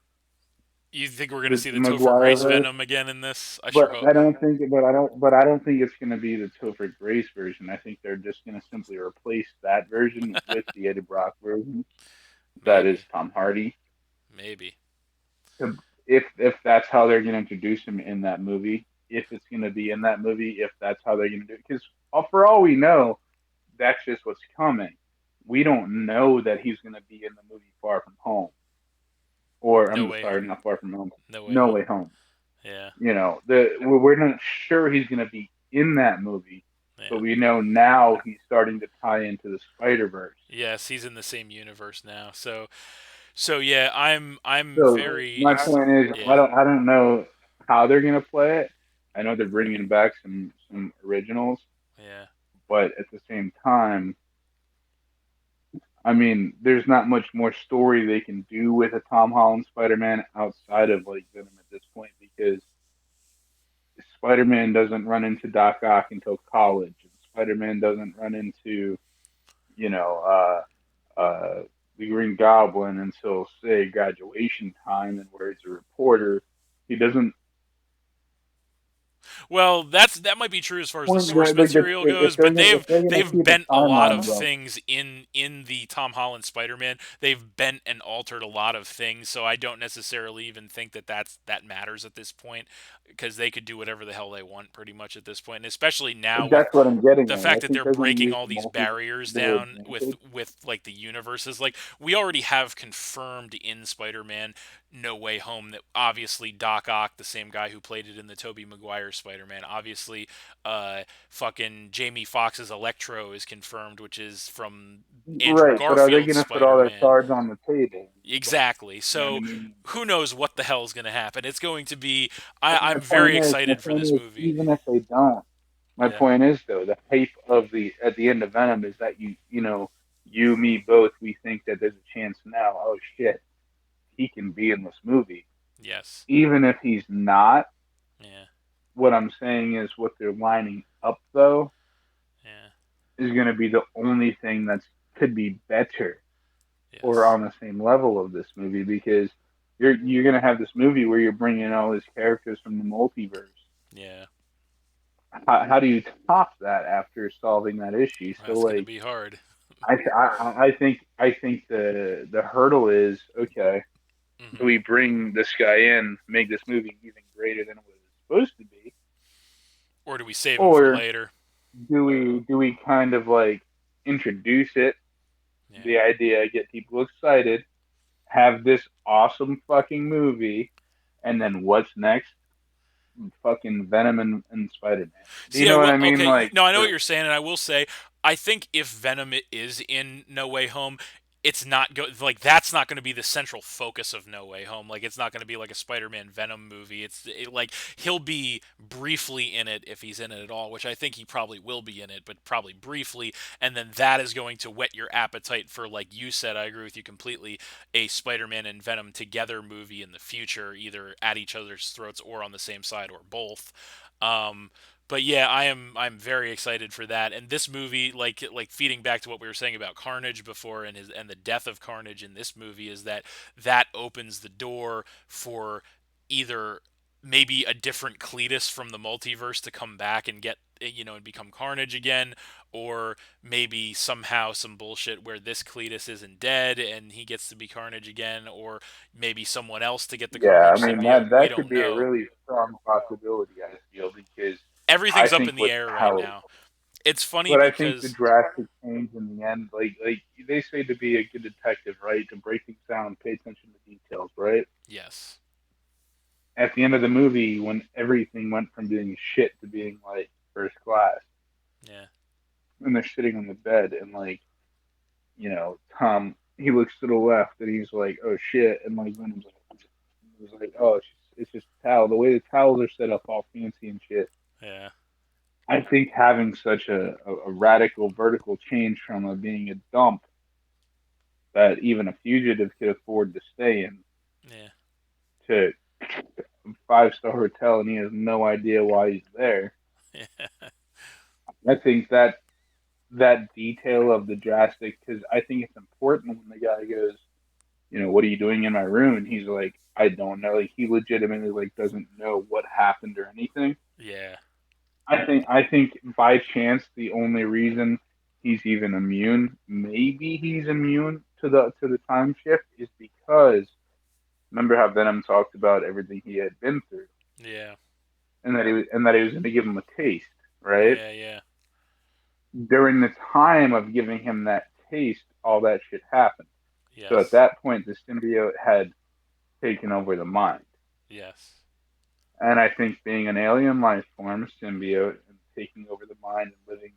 You think we're gonna the see the Topher Maguire Grace verse, Venom again in this? I sure but hope. I don't think it's gonna be the Topher Grace version. I think they're just gonna simply replace that version with the Eddie Brock version. That is Maybe. Tom Hardy. Maybe. If that's how they're gonna introduce him in that movie, if it's gonna be in that movie, if that's how they're gonna do it, because for all we know, that's just what's coming. We don't know that he's going to be in the movie Far From Home, or No I'm Way sorry, Home. not Far From Home, No Way No Home. Way Home. Yeah. You know, we're not sure he's going to be in that movie, but Yeah. we know now he's starting to tie into the Spider Verse. Yes, he's in the same universe now. So yeah, I'm So very my point is, yeah. I don't know how they're going to play it. I know they're bringing back some originals, Yeah. but at the same time, I mean, there's not much more story they can do with a Tom Holland Spider-Man outside of like Venom at this point because Spider-Man doesn't run into Doc Ock until college, and Spider-Man doesn't run into you know the Green Goblin until say graduation time, and where he's a reporter. He doesn't. Well, that might be true as far as the Point source material goes, but if they're gonna they've keep a bent a lot of timeline, bro. things in the Tom Holland Spider-Man. They've bent and altered a lot of things, so I don't necessarily even think that matters at this point because they could do whatever the hell they want pretty much at this point, and especially now with That's what I'm getting the at. I fact that think they're they're gonna breaking use all the these multiverse barriers to their down advantage. with like the universes, like we already have confirmed in Spider-Man No Way Home that obviously Doc Ock, the same guy who played it in the Tobey Maguire Spider-Man, obviously fucking Jamie Foxx's Electro is confirmed, which is from Andrew Right, but are they Garfield's going to put all their Spider-Man. cards on the table? Like, Exactly. you know what I So mean? who knows what the hell is going to happen? It's going to be. But I'm very excited for this movie. even if they don't, my Yeah. point is though, the hype of the at the end of Venom is that you know, you, me, both, we think that there's a chance now. Oh shit, he can be in this movie, Yes. even if he's not. Yeah. What I'm saying is, what they're lining up though Yeah. is going to be the only thing that's could be better or Yes. on the same level of this movie because you're gonna have this movie where you're bringing all these characters from the multiverse. Yeah. How do you top that after solving that issue? So That's going to like, be hard. I think the hurdle is okay. Do Hmm. we bring this guy in, make this movie even greater than it was supposed to be, Or do we save him for or later? do we kind of like introduce it, Yeah. the idea, get people excited, have this awesome fucking movie, and then what's next? Fucking Venom and Spider Man. Do you See, I know what will. I mean? Okay, Like, no, I know what or, you're saying, and I will say, I think if Venom is in No Way Home, it's not like that's not going to be the central focus of No Way Home. Like, it's not going to be like a Spider-Man Venom movie. Like he'll be briefly in it if he's in it at all, which I think he probably will be in it, but probably briefly. And then that is going to whet your appetite for, like you said, I agree with you completely, a Spider-Man and Venom together movie in the future, either at each other's throats or on the same side or both. Um, but yeah, I'm very excited for that. And this movie, like feeding back to what we were saying about Carnage before and the death of Carnage in this movie is that opens the door for either maybe a different Cletus from the multiverse to come back and get and become Carnage again, or maybe somehow some bullshit where this Cletus isn't dead and he gets to be Carnage again, or maybe someone else to get the yeah, I Carnage mean symbiote. We that could don't be a know. really strong possibility. I feel because I Everything's up think in the with air right how, now. It's funny but I think the because drastic change in the end, like they say to be a good detective, right? To break things down, pay attention to details, right? yes, At the end of the movie, when everything went from being shit to being like first class, yeah, and they're sitting on the bed and like Tom, he looks to the left and he's like, oh shit, and like Venom's like, he was like, oh, it's just a towel. The way the towels are set up, all fancy and shit. yeah, I think having such a radical vertical change from being a dump that even a fugitive could afford to stay in yeah, to a 5-star hotel and he has no idea why he's there. yeah, I think that that detail of the drastic, because I think it's important when the guy goes, what are you doing in my room? And he's like, I don't know. Like he legitimately like doesn't know what happened or anything. Yeah. I think by chance the only reason he's even immune, maybe he's immune to the time shift, is because remember how Venom talked about everything he had been through, Yeah. and that he was going to give him a taste, right? Yeah. Yeah. During the time of giving him that taste, all that shit happened. So at Yes. that point, the symbiote had taken over the mind. Yes. And I think being an alien life form, symbiote, and taking over the mind and living,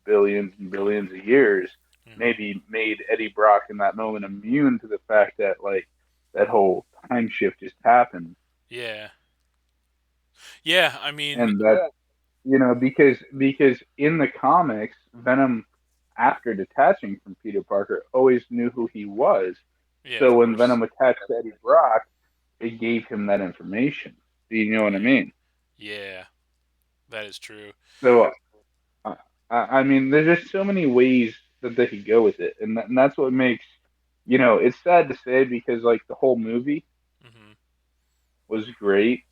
billions and billions of years, Hmm. maybe made Eddie Brock in that moment immune to the fact that, like, that whole time shift just happened. Yeah. Yeah. I mean, And that, because in the comics, Venom, after detaching from Peter Parker, always knew who he was. yeah. Of So when course. Venom attached to Eddie Brock, it gave him that information. Do you know what I Yeah. mean? Yeah. That is true. So, I mean, there's just so many ways that they could go with it, and that's what makes, it's sad to say because like the whole movie Hmm. was great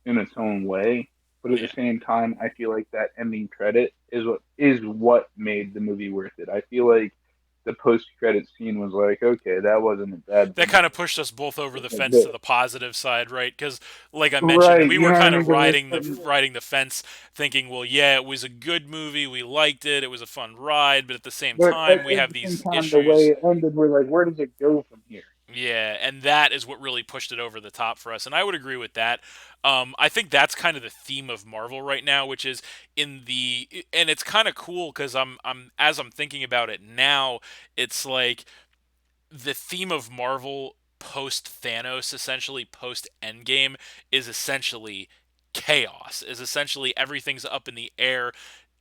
in its own way, but at the Yeah. same time, I feel like that ending credit is what made the movie worth it. I feel like the post credit scene was like, okay, that wasn't a bad That thing. kind of pushed us both over the fence to But, the positive side, right? Because, like I mentioned, right, we you were know what I kind mean? of Because there's riding the certain, riding the fence, thinking, well, yeah, it was a good movie, we liked it, it was a fun ride, but at the same but time, we at have the same these time, the way issues. it ended, we're like, where does it go from here? Yeah, and that is what really pushed it over the top for us, and I would agree with that. I think that's kind of the theme of Marvel right now, which is and it's kind of cool because as I'm thinking about it now, it's like the theme of Marvel post Thanos, essentially post Endgame, is essentially chaos. Is essentially everything's up in the air.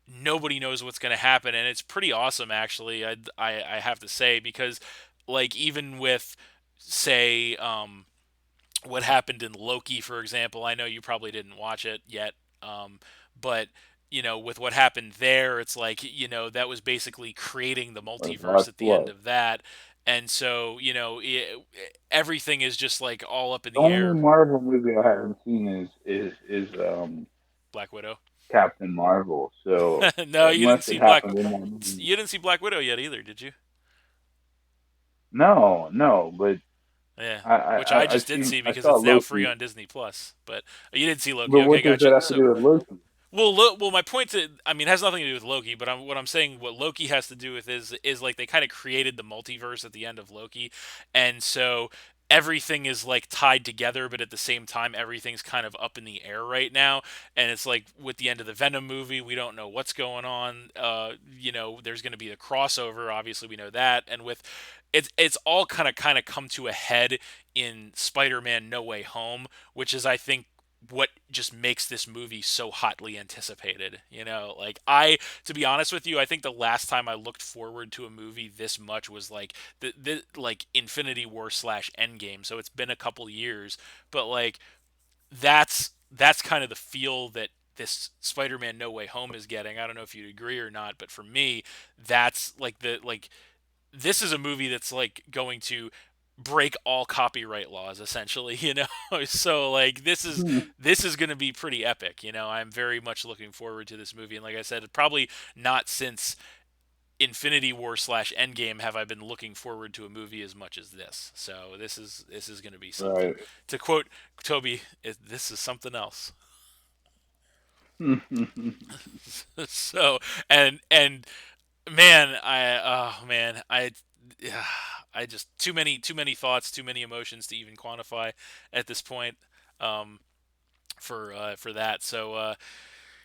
Nobody knows what's going to happen, and it's pretty awesome, actually. I have to say because, like, even with say what happened in Loki, for example. I know you probably didn't watch it yet, but with what happened there, it's like that was basically creating the multiverse Watch at the end what? of that, and so everything is just like all up in The the only air. Marvel movie I haven't seen is Black Widow. Captain Marvel. So No, you didn't unless it see Black. happened in that movie, You didn't see Black Widow yet either, did you? no, no. But Yeah, I, which I I I've just did seen see I because saw it's now free Loki. on Disney Plus. But you did see Loki. But Okay, what does that gotcha. have to So, do with Loki? well, my point to, I mean, it has nothing to do with Loki, but what I'm saying, what Loki has to do with is like they kind of created the multiverse at the end of Loki, and so everything is like tied together, but at the same time, everything's kind of up in the air right now. And it's like with the end of the Venom movie, we don't know what's going on. There's going to be a crossover. Obviously, we know that, and with it's all kind of come to a head in Spider-Man: No Way Home, which is, I think, what just makes this movie so hotly anticipated. Like, to be honest with you, I think the last time I looked forward to a movie this much was like the like Infinity War slash Endgame. So it's been a couple years, but like that's kind of the feel that this Spider-Man No Way Home is getting. I don't know if you'd agree or not, but for me, that's like this is a movie that's like going to break all copyright laws essentially. So like Hmm. this is going to be pretty epic. I'm very much looking forward to this movie, and like I said, probably not since Infinity War slash Endgame have I been looking forward to a movie as much as this. So this is going to be something. Right. To quote Toby, this is something else. So, and man, yeah, I just too many thoughts, too many emotions to even quantify at this point, um, for that. So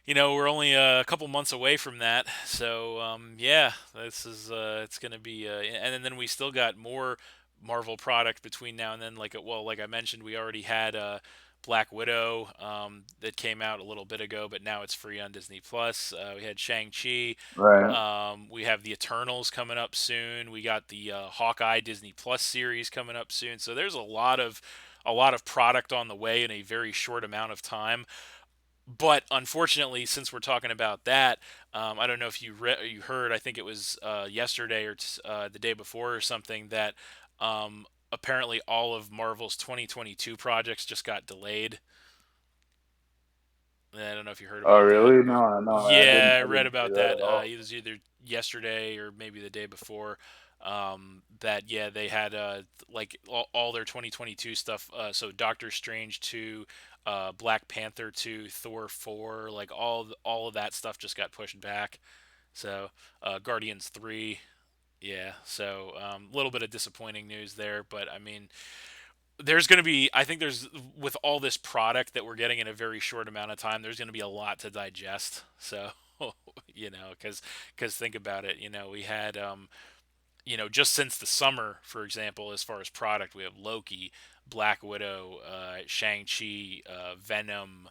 we're only a couple months away from that. So yeah, this is it's gonna be, and then we still got more Marvel product between now and then. Like I mentioned, we already had Black Widow that came out a little bit ago, but now it's free on Disney Plus. We had Shang Chi. Right. We have the Eternals coming up soon. We got the Hawkeye Disney Plus series coming up soon. So there's a lot of product on the way in a very short amount of time. But unfortunately, since we're talking about that, I don't know if you heard. I think it was yesterday or the day before or something that apparently all of Marvel's 2022 projects just got delayed. I don't know if you heard Oh, about that. really? No, no, Yeah, I I read didn't hear about that that. at all. It was either yesterday or maybe the day before. That yeah, they had like all their 2022 stuff. So Doctor Strange 2, Black Panther 2, Thor 4, like all of that stuff just got pushed back. So Guardians 3, yeah. So a little bit of disappointing news there, but I mean, there's going to be, I think there's, with all this product that we're getting in a very short amount of time, there's going to be a lot to digest. So because think about it, we had just since the summer, for example, as far as product, we have Loki, Black Widow, Shang-Chi, Venom,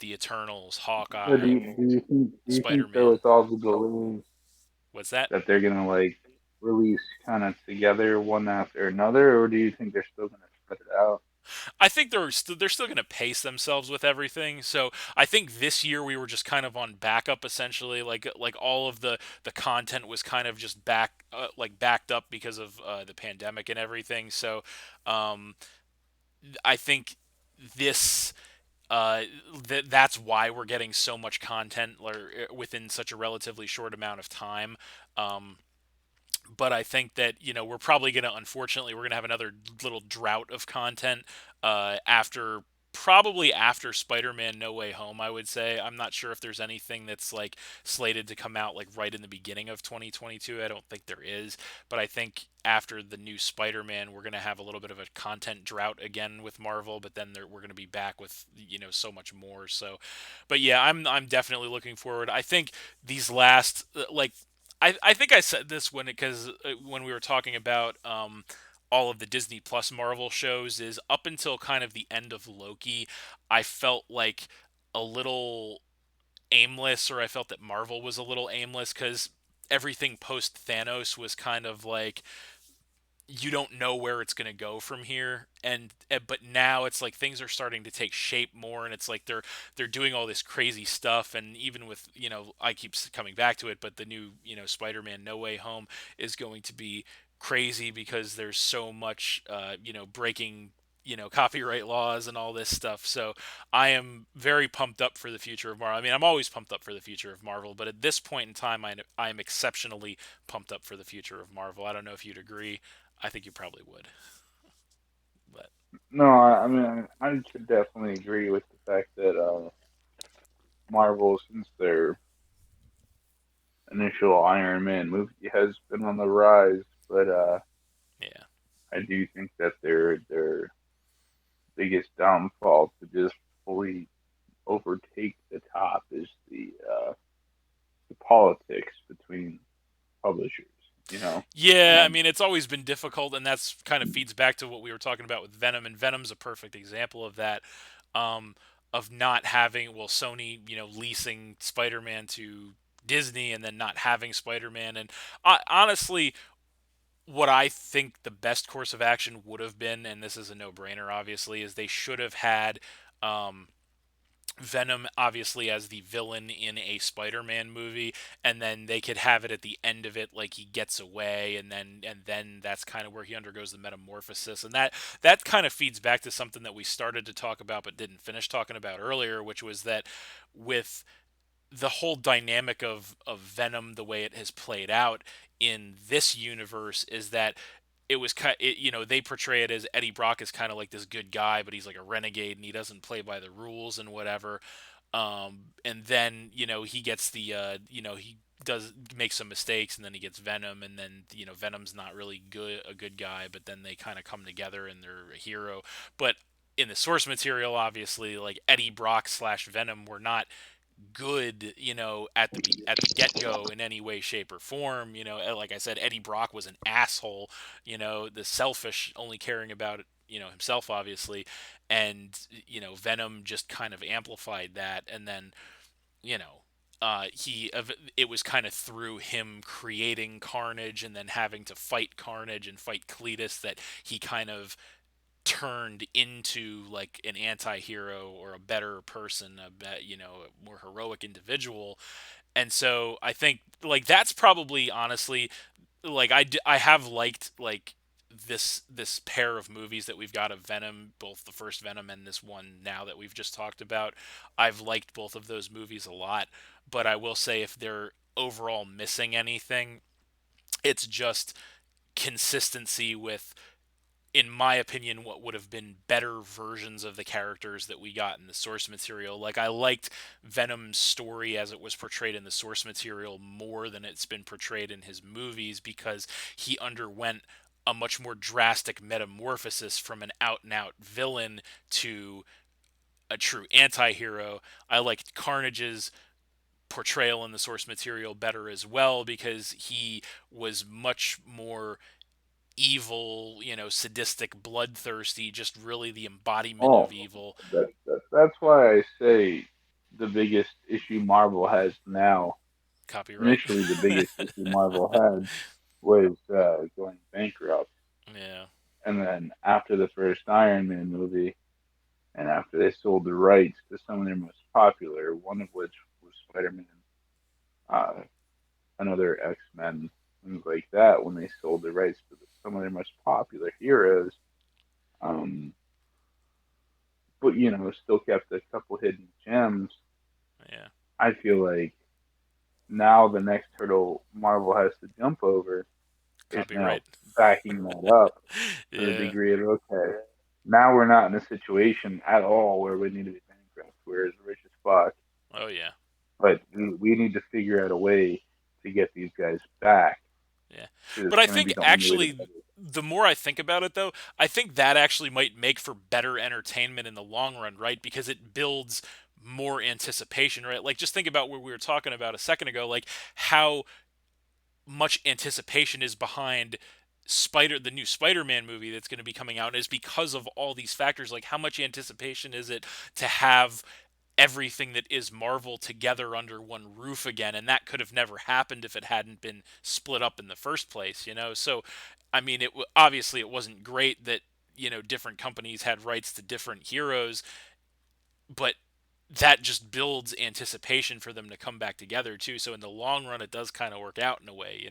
the Eternals, So Hawkeye, do you think though Spider-Man. with all the delays What's that? that they're gonna like release kind of together one after another, or do you think they're still gonna spread it out? I think they're still going to pace themselves with everything. So I think this year we were just kind of on backup essentially. Like all of the content was kind of just backed up because of the pandemic and everything. So um, I think this that's why we're getting so much content within such a relatively short amount of time. Um, but I think that we're probably gonna, unfortunately, we're gonna have another little drought of content after, probably after Spider-Man No Way Home. I would say I'm not sure if there's anything that's like slated to come out like right in the beginning of 2022. I don't think there is, but I think after the new Spider-Man, we're gonna have a little bit of a content drought again with Marvel. But then we're gonna be back with so much more. So, but yeah, I'm definitely looking forward. I think these last like I think I said this when we were talking about all of the Disney Plus Marvel shows, is up until kind of the end of Loki, I felt like a little aimless, or I felt that Marvel was a little aimless because everything post Thanos was kind of like you don't know where it's going to go from here. But now it's like things are starting to take shape more, and it's like they're doing all this crazy stuff. And even with, I keep coming back to it, but the new, Spider-Man No Way Home is going to be crazy because there's so much breaking copyright laws and all this stuff. So I am very pumped up for the future of Marvel. I mean, I'm always pumped up for the future of Marvel, but at this point in time, I am exceptionally pumped up for the future of Marvel. I don't know if you'd agree. I think you probably would. But No, I mean I should definitely agree with the fact that Marvel, since their initial Iron Man movie, has been on the rise, but yeah, I do think that their biggest downfall to just fully overtake the top is the politics between publishers. You know, yeah. I um, mean, it's always been difficult, and that's kind of feeds back to what we were talking about with Venom, and Venom's a perfect example of that. Um, of not having, well, Sony, leasing Spider-Man to Disney, and then not having Spider-Man. And honestly, what I think the best course of action would have been, and this is a no-brainer, obviously, is they should have had. Venom obviously as the villain in a Spider-Man movie, and then they could have it at the end of it like he gets away, and then that's kind of where he undergoes the metamorphosis. And that kind of feeds back to something that we started to talk about but didn't finish talking about earlier, which was that with the whole dynamic of Venom, the way it has played out in this universe, is that it was kind they portray it as Eddie Brock is kind of like this good guy, but he's like a renegade and he doesn't play by the rules and whatever. And then he gets he does make some mistakes, and then he gets Venom, and then Venom's not really a good guy, but then they kind of come together and they're a hero. But in the source material, obviously, like Eddie Brock slash Venom were not good, at the get go in any way, shape, or form. Like I said, Eddie Brock was an asshole. The selfish, only caring about himself, obviously, and Venom just kind of amplified that, and then you know. He it was kind of through him creating Carnage and then having to fight Carnage and fight Cletus that he kind of turned into like an anti-hero or a better person, a more heroic individual. And so I think like that's probably honestly like I have liked like this pair of movies that we've got of Venom, both the first Venom and this one now that we've just talked about. I've liked both of those movies a lot, but I will say if they're overall missing anything, it's just consistency with, in my opinion, what would have been better versions of the characters that we got in the source material. Like, I liked Venom's story as it was portrayed in the source material more than it's been portrayed in his movies because he underwent a much more drastic metamorphosis from an out and out villain to a true anti hero. I liked Carnage's portrayal in the source material better as well because he was much more evil, sadistic, bloodthirsty, just really the embodiment of Oh, evil. that's why I say the biggest issue Marvel has now. Copyright. Initially, the biggest issue Marvel had was going bankrupt, Yeah, and then after the first Iron Man movie, and after they sold the rights to some of their most popular, one of which was Spider-Man, uh, another X-Men, things like that, when they sold the rights to some of their most popular heroes, um, but still kept a couple hidden gems. yeah. I feel like now the next hurdle Marvel has to jump over is now Copyright. backing that up to the Yeah. degree of, okay, now we're not in a situation at all where we need to be bankrupt. We're as rich as fuck, Oh yeah. but we need to figure out a way to get these guys back Yeah. because But it's I going to think be the only way to actually get it. the more I think about it though, I think that actually might make for better entertainment in the long run, right? Because it builds more anticipation, right? Like just think about what we were talking about a second ago, like how much anticipation is behind the new Spider-Man movie that's going to be coming out is because of all these factors. Like how much anticipation is it to have everything that is Marvel together under one roof again, and that could have never happened if it hadn't been split up in the first place. So I mean obviously it wasn't great that different companies had rights to different heroes, but that just builds anticipation for them to come back together too. So in the long run it does kind of work out in a way.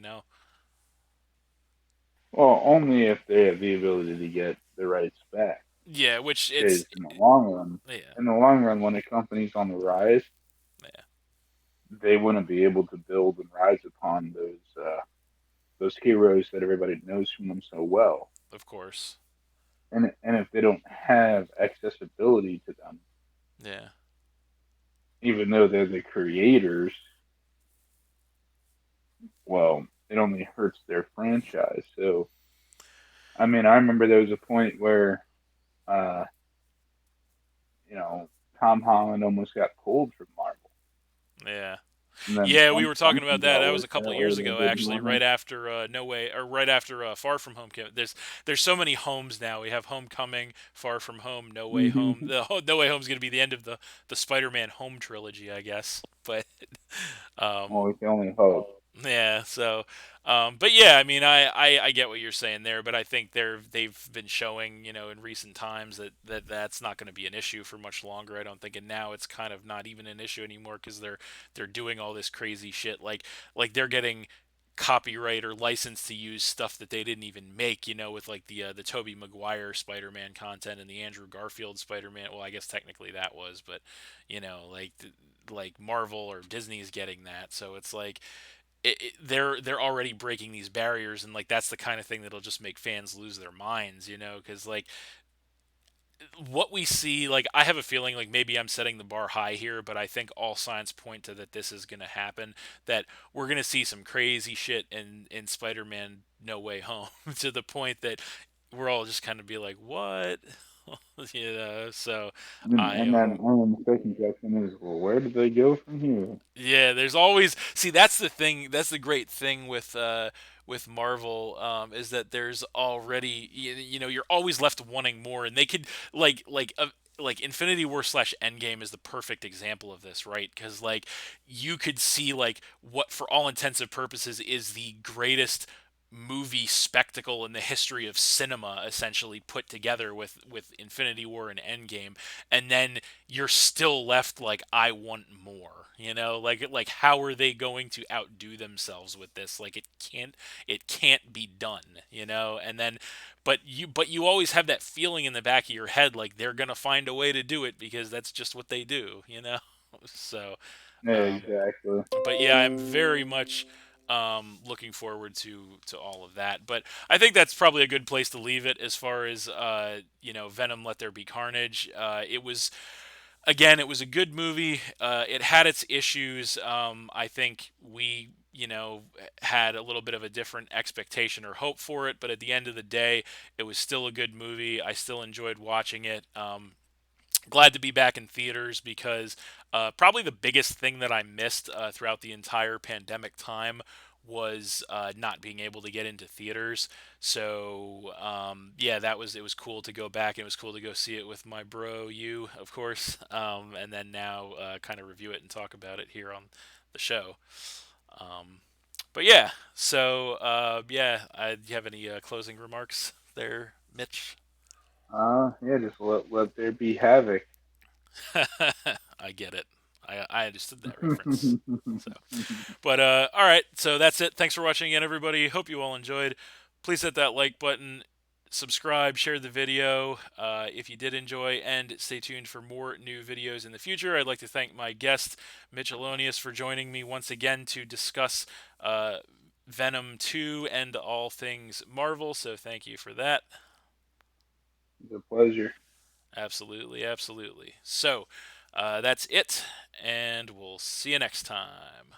Well, only if they have the ability to get the rights back. Yeah, which Because it's yeah, in the long run, when a company's on the rise, yeah, they wouldn't be able to build and rise upon those heroes that everybody knows from them so well. of course. And if they don't have accessibility to them, Yeah. even though they're the creators, well, it only hurts their franchise. So, I mean, I remember there was a point where, uh, Tom Holland almost got pulled from Marvel, Yeah. and then Yeah, we once were talking about something that. got That was a worked couple of out, years they ago, didn't actually, want right him. after No Way, or right after Far From Home came. There's so many homes now. We have Homecoming, Far From Home, No Way Home. Mm-hmm. No Way Home is going to be the end of the Spider-Man Home trilogy, I guess. But Well, um, we can only hope. yeah, so, but yeah, I mean, I get what you're saying there, but I think they've been showing, in recent times that's not going to be an issue for much longer. I don't think, and now it's kind of not even an issue anymore because they're doing all this crazy shit, like they're getting copyright or license to use stuff that they didn't even make, with like the Tobey Maguire Spider-Man content and the Andrew Garfield Spider-Man. Well, I guess technically that was, but like Marvel or Disney's getting that, so it's like they're already breaking these barriers, and like that's the kind of thing that'll just make fans lose their minds, because like what we see, like I have a feeling like maybe I'm setting the bar high here, but I think all signs point to that this is going to happen, that we're going to see some crazy shit in Spider-Man No Way Home to the point that we're all just kind of be like, what? So I And then the second question is, well, where did they go from here? Yeah, there's always see that's the thing. That's the great thing with Marvel, is that there's already you're always left wanting more, and they could like Infinity War slash Endgame is the perfect example of this, right? Because like you could see like what for all intents and purposes is the greatest movie spectacle in the history of cinema, essentially put together with Infinity War and Endgame, and then you're still left like, I want more, like how are they going to outdo themselves with this? Like it can't be done, and then but you always have that feeling in the back of your head like they're gonna find a way to do it because that's just what they do. So Yeah, um, exactly. but yeah, I'm very much looking forward to all of that. But I think that's probably a good place to leave it as far as Venom: Let There Be Carnage. It was again, it was a good movie. It had its issues. I think we had a little bit of a different expectation or hope for it, but at the end of the day, it was still a good movie. I still enjoyed watching it. Glad to be back in theaters because probably the biggest thing that I missed throughout the entire pandemic time was not being able to get into theaters. So yeah, it was cool to go back. And it was cool to go see it with my bro, you, of course, and then now kind of review it and talk about it here on the show. Um, but yeah, so yeah, do you have any closing remarks there, Mitch? Yeah, just let there be havoc. I get it. I understood that reference. So, but all right. So that's it. Thanks for watching again, everybody. Hope you all enjoyed. Please hit that like button, subscribe, share the video if you did enjoy, and stay tuned for more new videos in the future. I'd like to thank my guest Mitchelonius for joining me once again to discuss Venom 2 and all things Marvel. So thank you for that. It's a pleasure. Absolutely, absolutely. So that's it, and we'll see you next time.